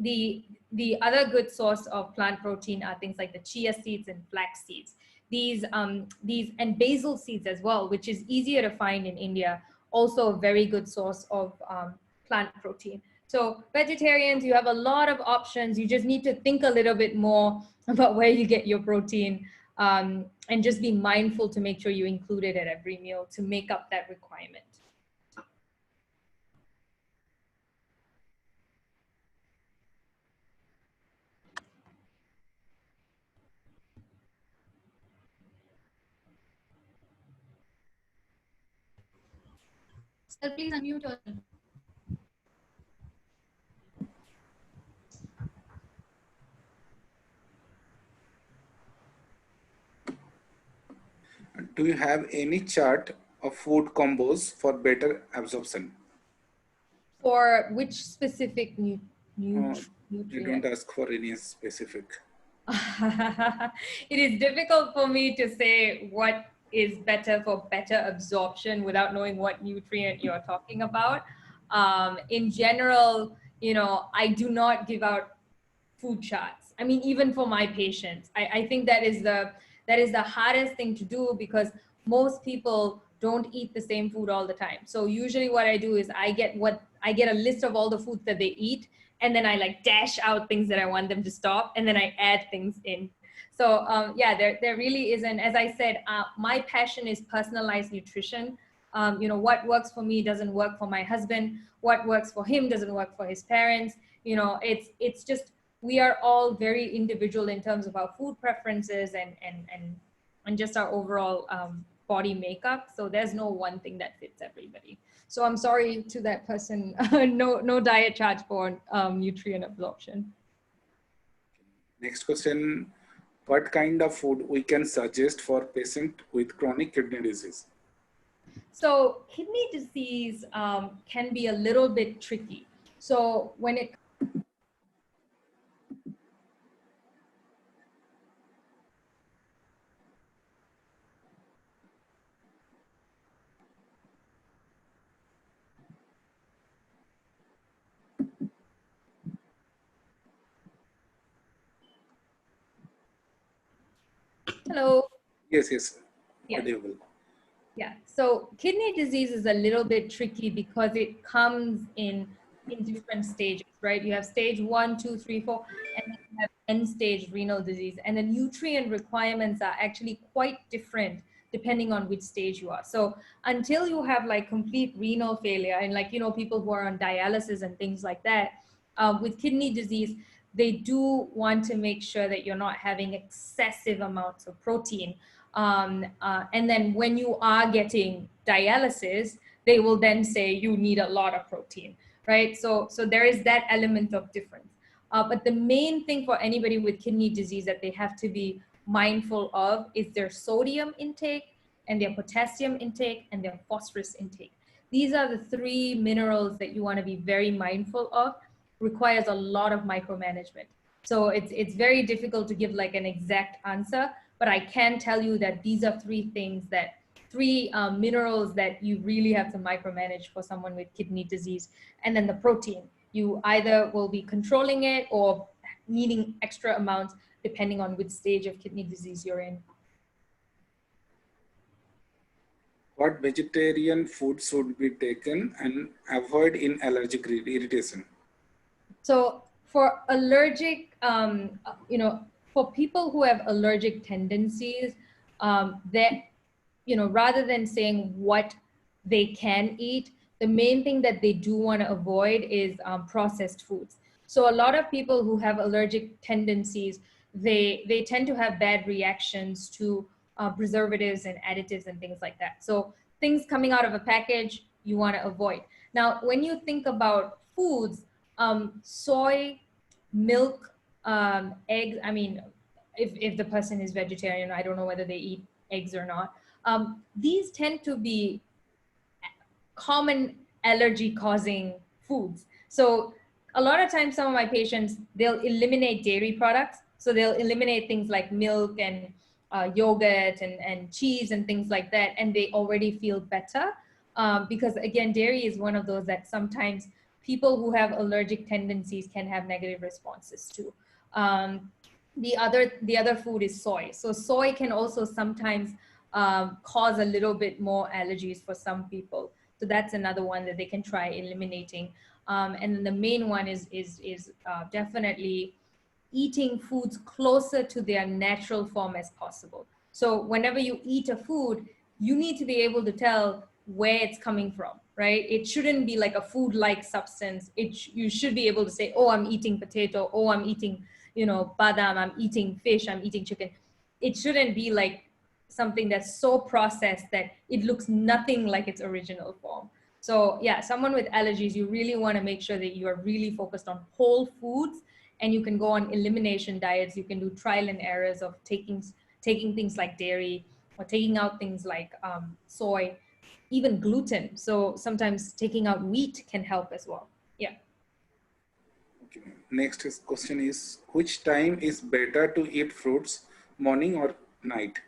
The other good source of plant protein are things like the chia seeds and flax seeds. These and basil seeds as well, which is easier to find in India, also a very good source of plant protein. So vegetarians, you have a lot of options. You just need to think a little bit more about where you get your protein, and just be mindful to make sure you include it at every meal to make up that requirement. Sir, please unmute yourself. Do you have any chart of food combos for better absorption? For which specific You nutrient? don't ask for any specific. It is difficult for me to say what is better for better absorption without knowing what nutrient you're talking about. In general, I do not give out food charts. I mean, even for my patients, I think that is the hardest thing to do because most people don't eat the same food all the time. So usually what I do is I get a list of all the foods that they eat, and then I like dash out things that I want them to stop, and then I add things in. So yeah, there really isn't, as I said, my passion is personalized nutrition. What works for me doesn't work for my husband. What works for him doesn't work for his parents. It's just, we are all very individual in terms of our food preferences and just our overall body makeup. So there's no one thing that fits everybody. So I'm sorry to that person, no diet chart for nutrient absorption. Next question, what kind of food we can suggest for patient with chronic kidney disease? So kidney disease can be a little bit tricky. So when it Hello. Yes. Yeah. Audible. Yeah. So kidney disease is a little bit tricky because it comes in different stages, right? You have stage 1, 2, 3, 4, and then you have end-stage renal disease. And the nutrient requirements are actually quite different depending on which stage you are. So until you have like complete renal failure and people who are on dialysis and things like that, with kidney disease, they do want to make sure that you're not having excessive amounts of protein. And then when you are getting dialysis, they will then say you need a lot of protein, right? So there is that element of difference. But the main thing for anybody with kidney disease that they have to be mindful of is their sodium intake and their potassium intake and their phosphorus intake. These are the three minerals that you want to be very mindful of. Requires a lot of micromanagement. So it's very difficult to give like an exact answer, but I can tell you that these are three minerals that you really have to micromanage for someone with kidney disease. And then the protein, you either will be controlling it or needing extra amounts depending on which stage of kidney disease you're in. What vegetarian food should be taken and avoid in allergic irritation? So for allergic, for people who have allergic tendencies, that, rather than saying what they can eat, the main thing that they do want to avoid is processed foods. So a lot of people who have allergic tendencies, they tend to have bad reactions to preservatives and additives and things like that. So things coming out of a package, you want to avoid. Now, when you think about foods, soy, milk, eggs, I mean, if the person is vegetarian, I don't know whether they eat eggs or not. These tend to be common allergy causing foods. So a lot of times, some of my patients, they'll eliminate dairy products. So they'll eliminate things like milk and yogurt and cheese and things like that. And they already feel better because again, dairy is one of those that sometimes people who have allergic tendencies can have negative responses to. The other food is soy. So soy can also sometimes cause a little bit more allergies for some people. So that's another one that they can try eliminating. And then the main one is definitely eating foods closer to their natural form as possible. So whenever you eat a food, you need to be able to tell where it's coming from, right? It shouldn't be like a food-like substance. You should be able to say, oh, I'm eating potato, oh, I'm eating, badam, I'm eating fish, I'm eating chicken. It shouldn't be like something that's so processed that it looks nothing like its original form. So yeah, someone with allergies, you really want to make sure that you are really focused on whole foods, and you can go on elimination diets. You can do trial and errors of taking things like dairy or taking out things like soy, even gluten. So sometimes taking out wheat can help as well. Yeah. Okay. Next question is, which time is better to eat fruits, morning or night?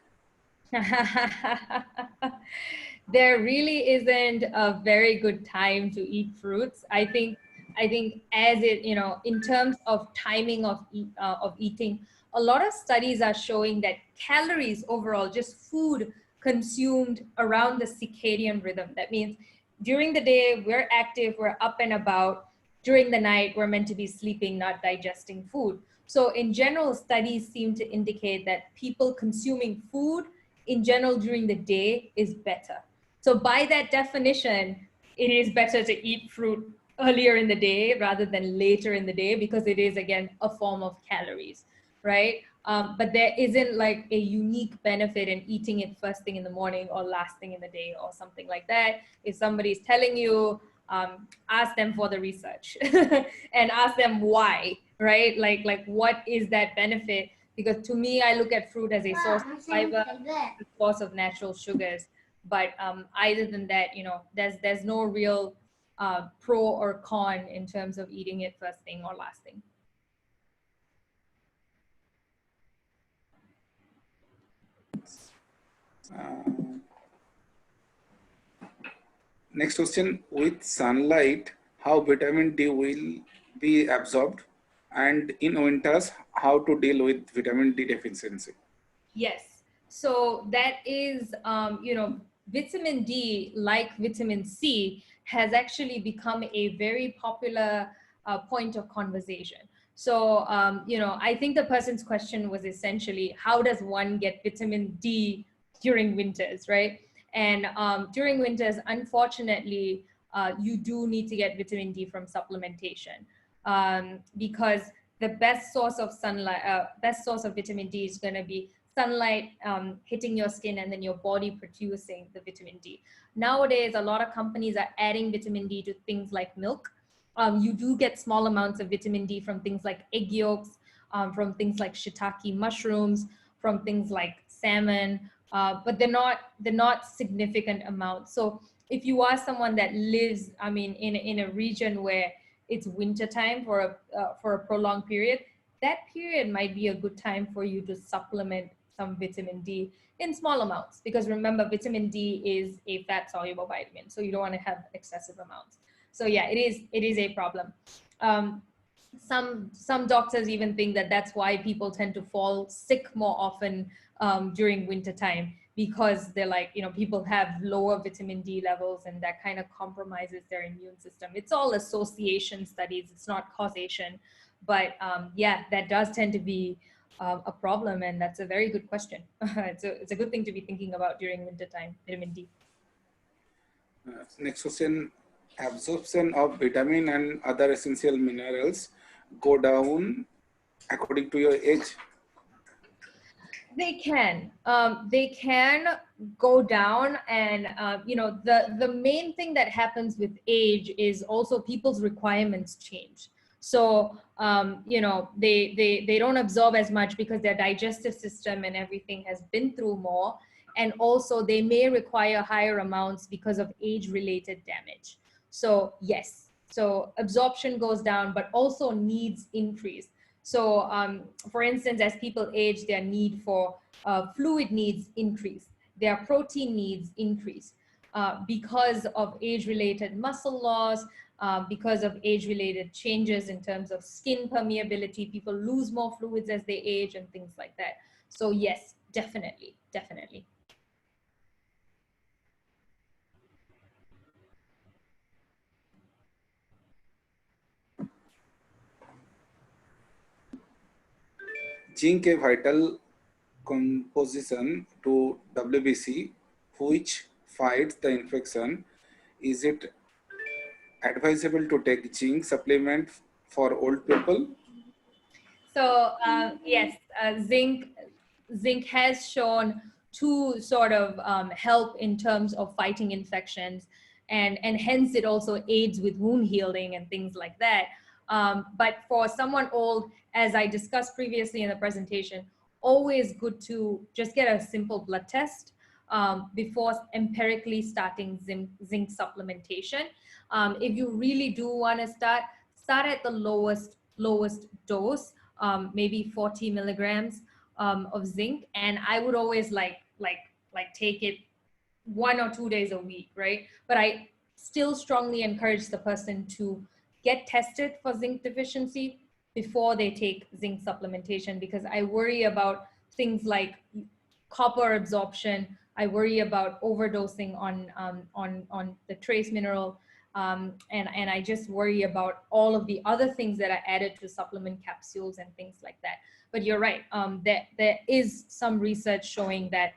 There really isn't a very good time to eat fruits. I think as it, in terms of timing of eating, a lot of studies are showing that calories overall, just food consumed around the circadian rhythm. That means during the day, we're active, we're up and about. During the night, we're meant to be sleeping, not digesting food. So in general, studies seem to indicate that people consuming food in general during the day is better. So by that definition, it is better to eat fruit earlier in the day rather than later in the day, because it is, again, a form of calories, right? But there isn't like a unique benefit in eating it first thing in the morning or last thing in the day or something like that. If somebody's telling you, ask them for the research and ask them why, right? Like what is that benefit? Because to me, I look at fruit as a source of fiber, a source of natural sugars. But other than that, there's no real pro or con in terms of eating it first thing or last thing. Next question, with sunlight, how vitamin D will be absorbed? And in winters, how to deal with vitamin D deficiency? Yes. So that is, vitamin D, like vitamin C, has actually become a very popular point of conversation. So, I think the person's question was essentially, how does one get vitamin D during winters, right? And during winters, unfortunately, you do need to get vitamin D from supplementation because the best source of sunlight, best source of vitamin D is going to be sunlight hitting your skin and then your body producing the vitamin D. Nowadays, a lot of companies are adding vitamin D to things like milk. You do get small amounts of vitamin D from things like egg yolks, from things like shiitake mushrooms, from things like salmon, but they're not significant amounts. So if you are someone that lives, I mean, in a region where it's winter time for a prolonged period, that period might be a good time for you to supplement some vitamin D in small amounts, because remember, vitamin D is a fat soluble vitamin, so you don't want to have excessive amounts. So yeah, it is a problem. Some doctors even think that that's why people tend to fall sick more often during winter time, because they're like, you know, people have lower vitamin D levels and that kind of compromises their immune system. It's all association studies, it's not causation, but yeah, that does tend to be a problem, and that's a very good question. It's a good thing to be thinking about during winter time, vitamin D. Next question, absorption of vitamin and other essential minerals go down according to your age? They can go down, and you know, the main thing that happens with age is also people's requirements change. So you know, they don't absorb as much because their digestive system and everything has been through more, and also they may require higher amounts because of age-related damage. So yes, so absorption goes down, but also needs increase. So for instance, as people age, their need for fluid needs increase, their protein needs increase because of age-related muscle loss, because of age-related changes in terms of skin permeability. People lose more fluids as they age and things like that. So yes, definitely, definitely. Zinc a vital composition to WBC, which fights the infection. Is it advisable to take zinc supplement for old people? So yes, zinc has shown to sort of help in terms of fighting infections, and hence it also aids with wound healing and things like that. But for someone old, as I discussed previously in the presentation, always good to just get a simple blood test before empirically starting zinc supplementation. If you really do want to start at the lowest dose, maybe 40 milligrams of zinc, and I would always like take it 1 or 2 days a week, right? But I still strongly encourage the person to get tested for zinc deficiency before they take zinc supplementation, because I worry about things like copper absorption. I worry about overdosing on the trace mineral, and I just worry about all of the other things that are added to supplement capsules and things like that. But you're right, there is some research showing that,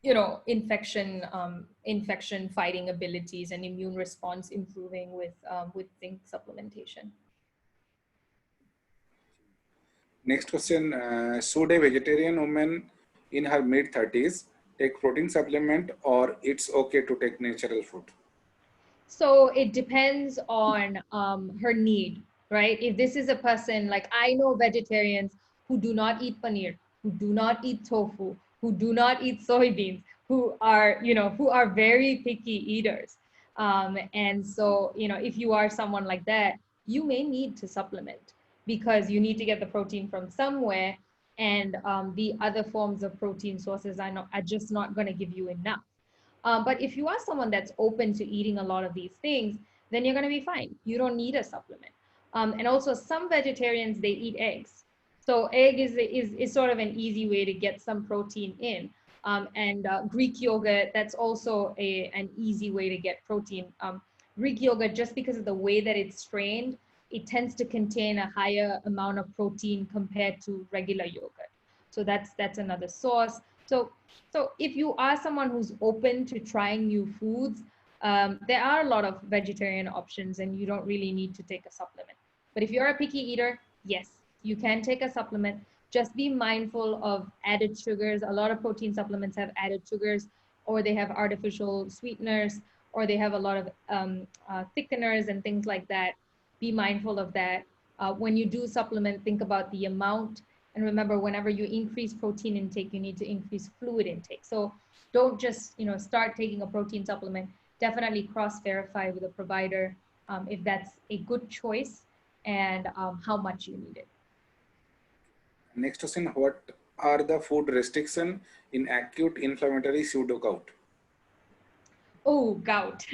you know, infection fighting abilities and immune response improving with zinc supplementation. Next question, should a vegetarian woman in her mid-30s take protein supplement, or it's okay to take natural food? So it depends on her need, right? If this is a person, like I know vegetarians who do not eat paneer, who do not eat tofu, who do not eat soybeans, who are, you know, who are very picky eaters. And so, you know, if you are someone like that, you may need to supplement, because you need to get the protein from somewhere, and the other forms of protein sources are just not going to give you enough. But if you are someone that's open to eating a lot of these things, then you're going to be fine. You don't need a supplement. And also, some vegetarians, they eat eggs. So egg is sort of an easy way to get some protein in. And Greek yogurt, that's also an easy way to get protein. Greek yogurt, just because of the way that it's strained, it tends to contain a higher amount of protein compared to regular yogurt. So that's another source. So if you are someone who's open to trying new foods, there are a lot of vegetarian options, and you don't really need to take a supplement. But if you're a picky eater, yes, you can take a supplement. Just be mindful of added sugars. A lot of protein supplements have added sugars, or they have artificial sweeteners, or they have a lot of thickeners and things like that. Be mindful of that. When you do supplement, think about the amount And remember, whenever you increase protein intake, you need to increase fluid intake. So don't just, start taking a protein supplement. Definitely cross-verify with a provider if that's a good choice and how much you need it. Next question, what are the food restriction in acute inflammatory pseudo gout? Oh, gout.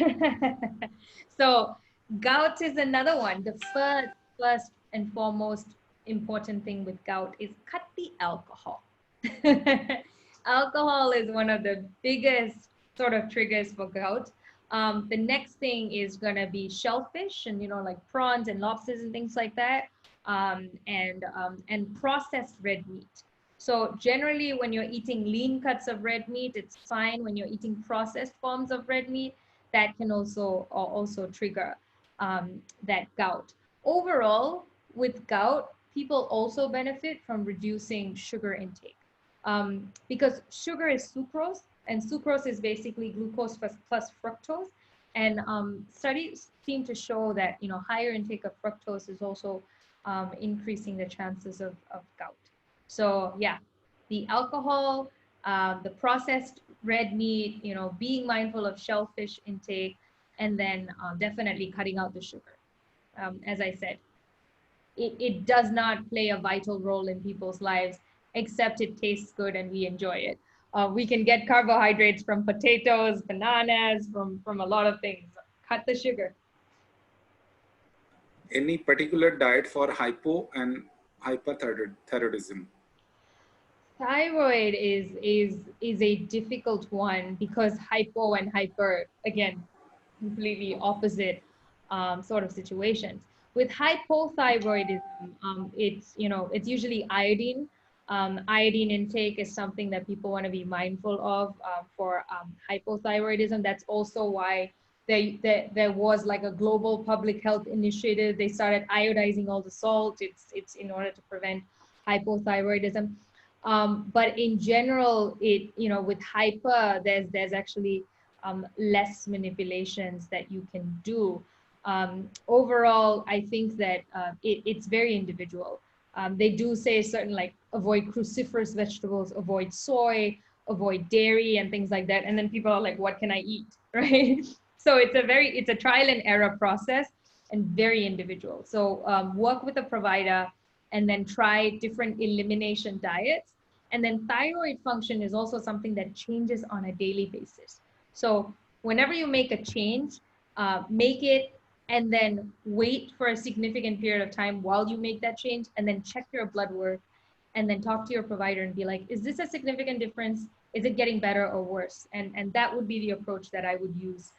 So gout is another one. The first and foremost important thing with gout is cut the alcohol. Alcohol is one of the biggest sort of triggers for gout. The next thing is going to be shellfish and, like prawns and lobsters and things like that. And processed red meat. So generally, when you're eating lean cuts of red meat, it's fine. When you're eating processed forms of red meat, that can also trigger that gout. Overall, with gout, people also benefit from reducing sugar intake because sugar is sucrose, and sucrose is basically glucose plus fructose. And studies seem to show that higher intake of fructose is also increasing the chances of gout. So yeah, the alcohol, the processed red meat, being mindful of shellfish intake, and then definitely cutting out the sugar. As I said, it does not play a vital role in people's lives, except it tastes good and we enjoy it. We can get carbohydrates from potatoes, bananas, from a lot of things. Cut the sugar. Any particular diet for hypo and hyperthyroidism? Thyroid is a difficult one because hypo and hyper, again, completely opposite sort of situations. With hypothyroidism, it's usually iodine. Iodine intake is something that people want to be mindful of for hypothyroidism. That's also why there was like a global public health initiative. They started iodizing all the salt. It's in order to prevent hypothyroidism. But in general, with hyper, there's actually less manipulations that you can do. Overall, I think that it's very individual. They do say certain like avoid cruciferous vegetables, avoid soy, avoid dairy and things like that. And then people are like, what can I eat, right? So it's a trial and error process and very individual. So work with a provider and then try different elimination diets. And then thyroid function is also something that changes on a daily basis. So whenever you make a change, make it and then wait for a significant period of time while you make that change, and then check your blood work and then talk to your provider and be like, is this a significant difference? Is it getting better or worse? And that would be the approach that I would use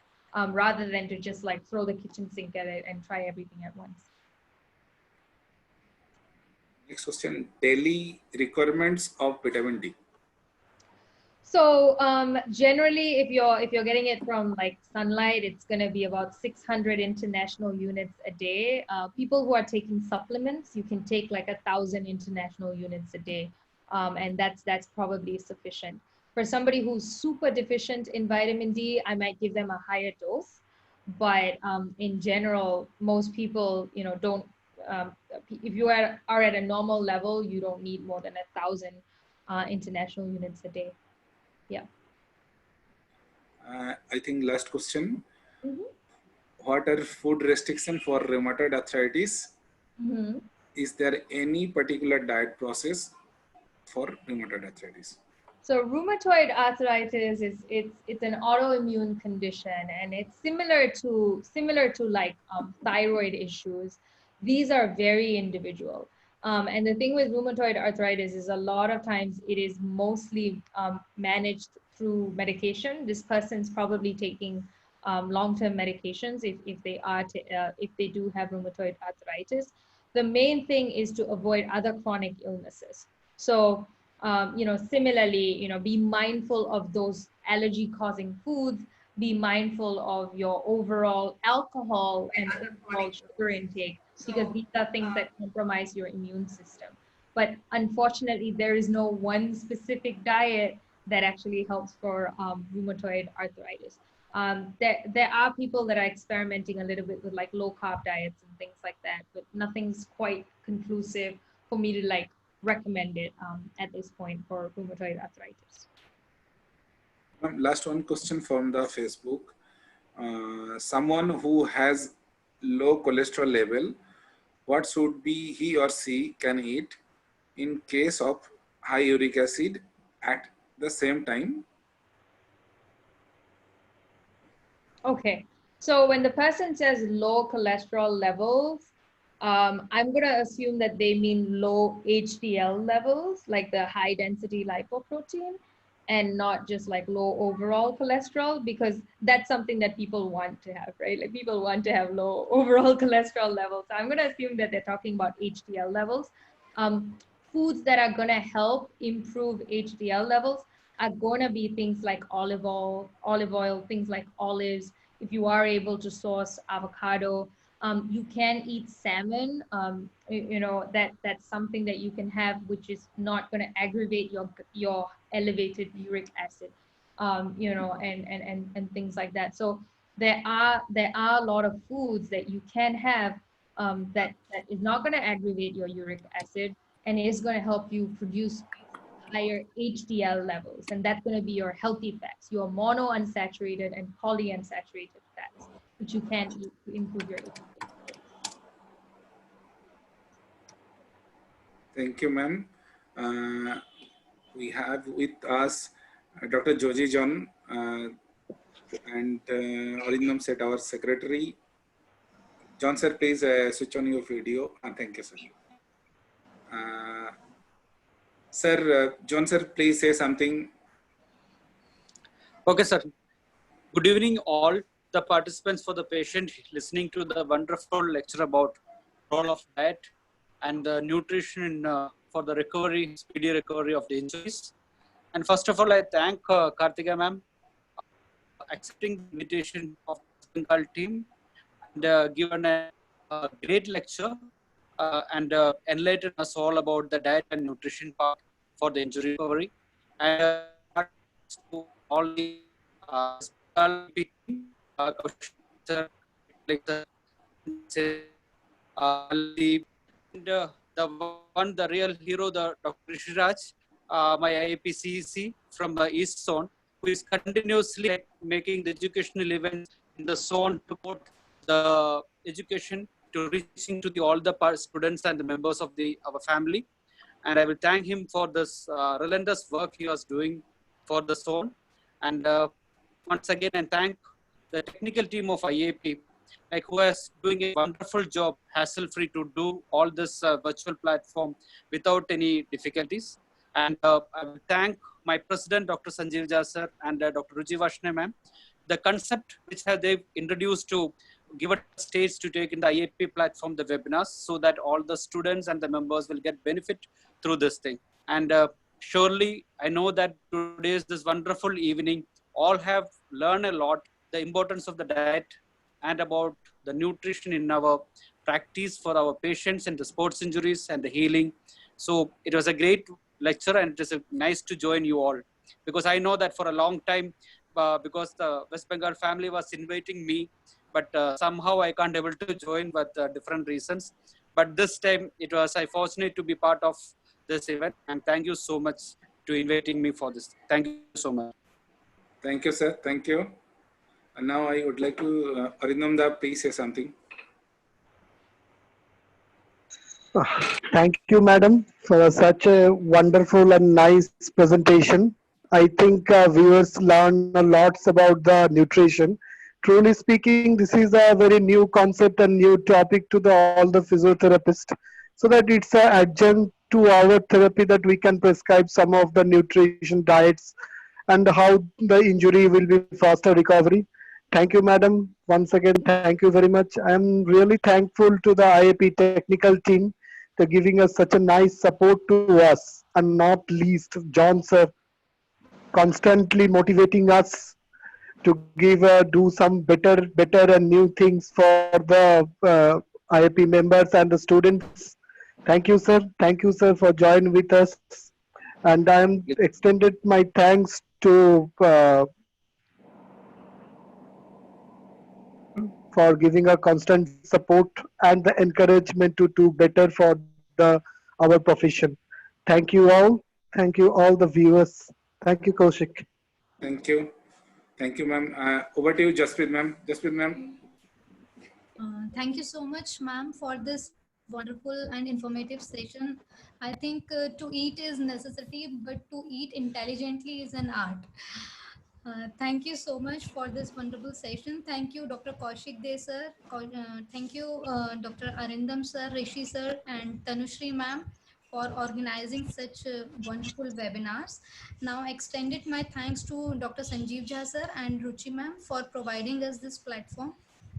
rather than to just like throw the kitchen sink at it and try everything at once. Next question, daily requirements of vitamin D. So generally, if you're getting it from like sunlight, it's going to be about 600 international units a day. People who are taking supplements, you can take like 1,000 international units a day, and that's probably sufficient. For somebody who's super deficient in vitamin D, I might give them a higher dose, but in general, most people don't. If you are at a normal level, you don't need more than 1,000 international units a day. Yeah. I think last question. Mm-hmm. What are food restrictions for rheumatoid arthritis? Mm-hmm. Is there any particular diet process for rheumatoid arthritis? So rheumatoid arthritis it's an autoimmune condition, and it's similar to like thyroid issues. These are very individual. And the thing with rheumatoid arthritis is a lot of times it is mostly managed through medication. This person's probably taking long-term medications if they do have rheumatoid arthritis. The main thing is to avoid other chronic illnesses. So similarly, be mindful of those allergy-causing foods. Be mindful of your overall alcohol and overall sugar intake, because these are things that compromise your immune system. But unfortunately, there is no one specific diet that actually helps for rheumatoid arthritis. There are people that are experimenting a little bit with like low carb diets and things like that, but nothing's quite conclusive for me to like recommended at this point for rheumatoid arthritis. Last one question from the Facebook. Someone who has low cholesterol level, what should be he or she can eat in case of high uric acid at the same time? Okay, so when the person says low cholesterol levels, I'm going to assume that they mean low HDL levels, like the high density lipoprotein, and not just like low overall cholesterol, because that's something that people want to have, right? Like people want to have low overall cholesterol levels. So I'm going to assume that they're talking about HDL levels. Foods that are going to help improve HDL levels are going to be things like olive oil, things like olives. If you are able to source avocado, you can eat salmon. You know, that's something that you can have, which is not going to aggravate your elevated uric acid, you know, and things like that. So there are a lot of foods that you can have that is not going to aggravate your uric acid and is going to help you produce higher HDL levels, and that's going to be your healthy fats, your monounsaturated and polyunsaturated fats, which you can eat to improve your HDL. Thank you, ma'am. We have with us Dr. Joji John and Arindam Set, our secretary. John sir, please switch on your video. Thank you, sir. Sir, John sir, please say something. Okay, sir. Good evening, all the participants, for the patient listening to the wonderful lecture about role of diet and the nutrition for the recovery, speedy recovery of the injuries. And first of all, I thank Karthika ma'am accepting the invitation of the Bengal team and given a great lecture and enlightened us all about the diet and nutrition part for the injury recovery. And to all the team, the real hero, the Dr. Rishiraj, my IAPCEC from the East Zone, who is continuously making the educational events in the zone to put the education to reaching to all the students and the members of our family. And I will thank him for this relentless work he was doing for the zone. And once again, and thank the technical team of IAP, like who is doing a wonderful job, hassle-free, to do all this virtual platform without any difficulties. And I will thank my president, Dr. Sanjeev Jha sir, and Dr. Ruji Vashne ma'am. The concept which they've introduced to give a stage to take in the IAP platform, the webinars, so that all the students and the members will get benefit through this thing. And surely, I know that today's this wonderful evening, all have learned a lot, the importance of the diet and about the nutrition in our practice for our patients and the sports injuries and the healing. So it was a great lecture, and it is nice to join you all, because I know that for a long time, because the West Bengal family was inviting me, but somehow I can't able to join with different reasons. But this time it was I fortunate to be part of this event, and thank you so much to inviting me for this. Thank you so much. Thank you, sir. Thank you. And now I would like to Arindam da, please say something. Thank you, madam, for such a wonderful and nice presentation. I think viewers learn a lot about the nutrition. Truly speaking, this is a very new concept and new topic to all the physiotherapists, so that it's an adjunct to our therapy that we can prescribe some of the nutrition diets and how the injury will be faster recovery. Thank you, madam. Once again, thank you very much. I am really thankful to the IAP technical team for giving us such a nice support to us, and not least John sir, constantly motivating us to give do some better and new things for the IAP members and the students. Thank you, sir. Thank you, sir, for joining with us. And I am extended my thanks to for giving a constant support and the encouragement to do better for the our profession. Thank you all. Thank you all the viewers. Thank you, Kaushik. Thank you. Thank you, ma'am. Over to you, Jasprit ma'am. Jasprit ma'am. Thank you so much, ma'am, for this wonderful and informative session. I think to eat is necessity, but to eat intelligently is an art. Thank you so much for this wonderful session. Thank you, Dr. Kaushik De sir. Thank you, Dr. Arindam sir, Rishi sir, and Tanushri ma'am for organizing such wonderful webinars. Now, extended my thanks to Dr. Sanjeev Jha sir and Ruchi ma'am for providing us this platform.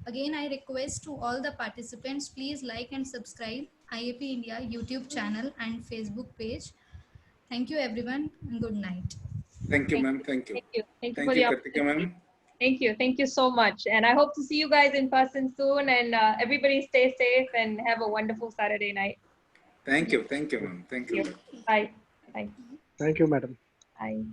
Again, I request to all the participants, please like and subscribe IAP India YouTube channel and Facebook page. Thank you, everyone, and good night. Thank you, Thank ma'am. you. Thank you. Thank you. Thank you Thank for you, the Karthika opportunity. ma'am. Thank you. Thank you so much. And I hope to see you guys in person soon. And everybody stay safe and have a wonderful Saturday night. Thank you. Thank you, ma'am. Thank Thank you. you. Bye. Bye. Thank you, madam. Bye.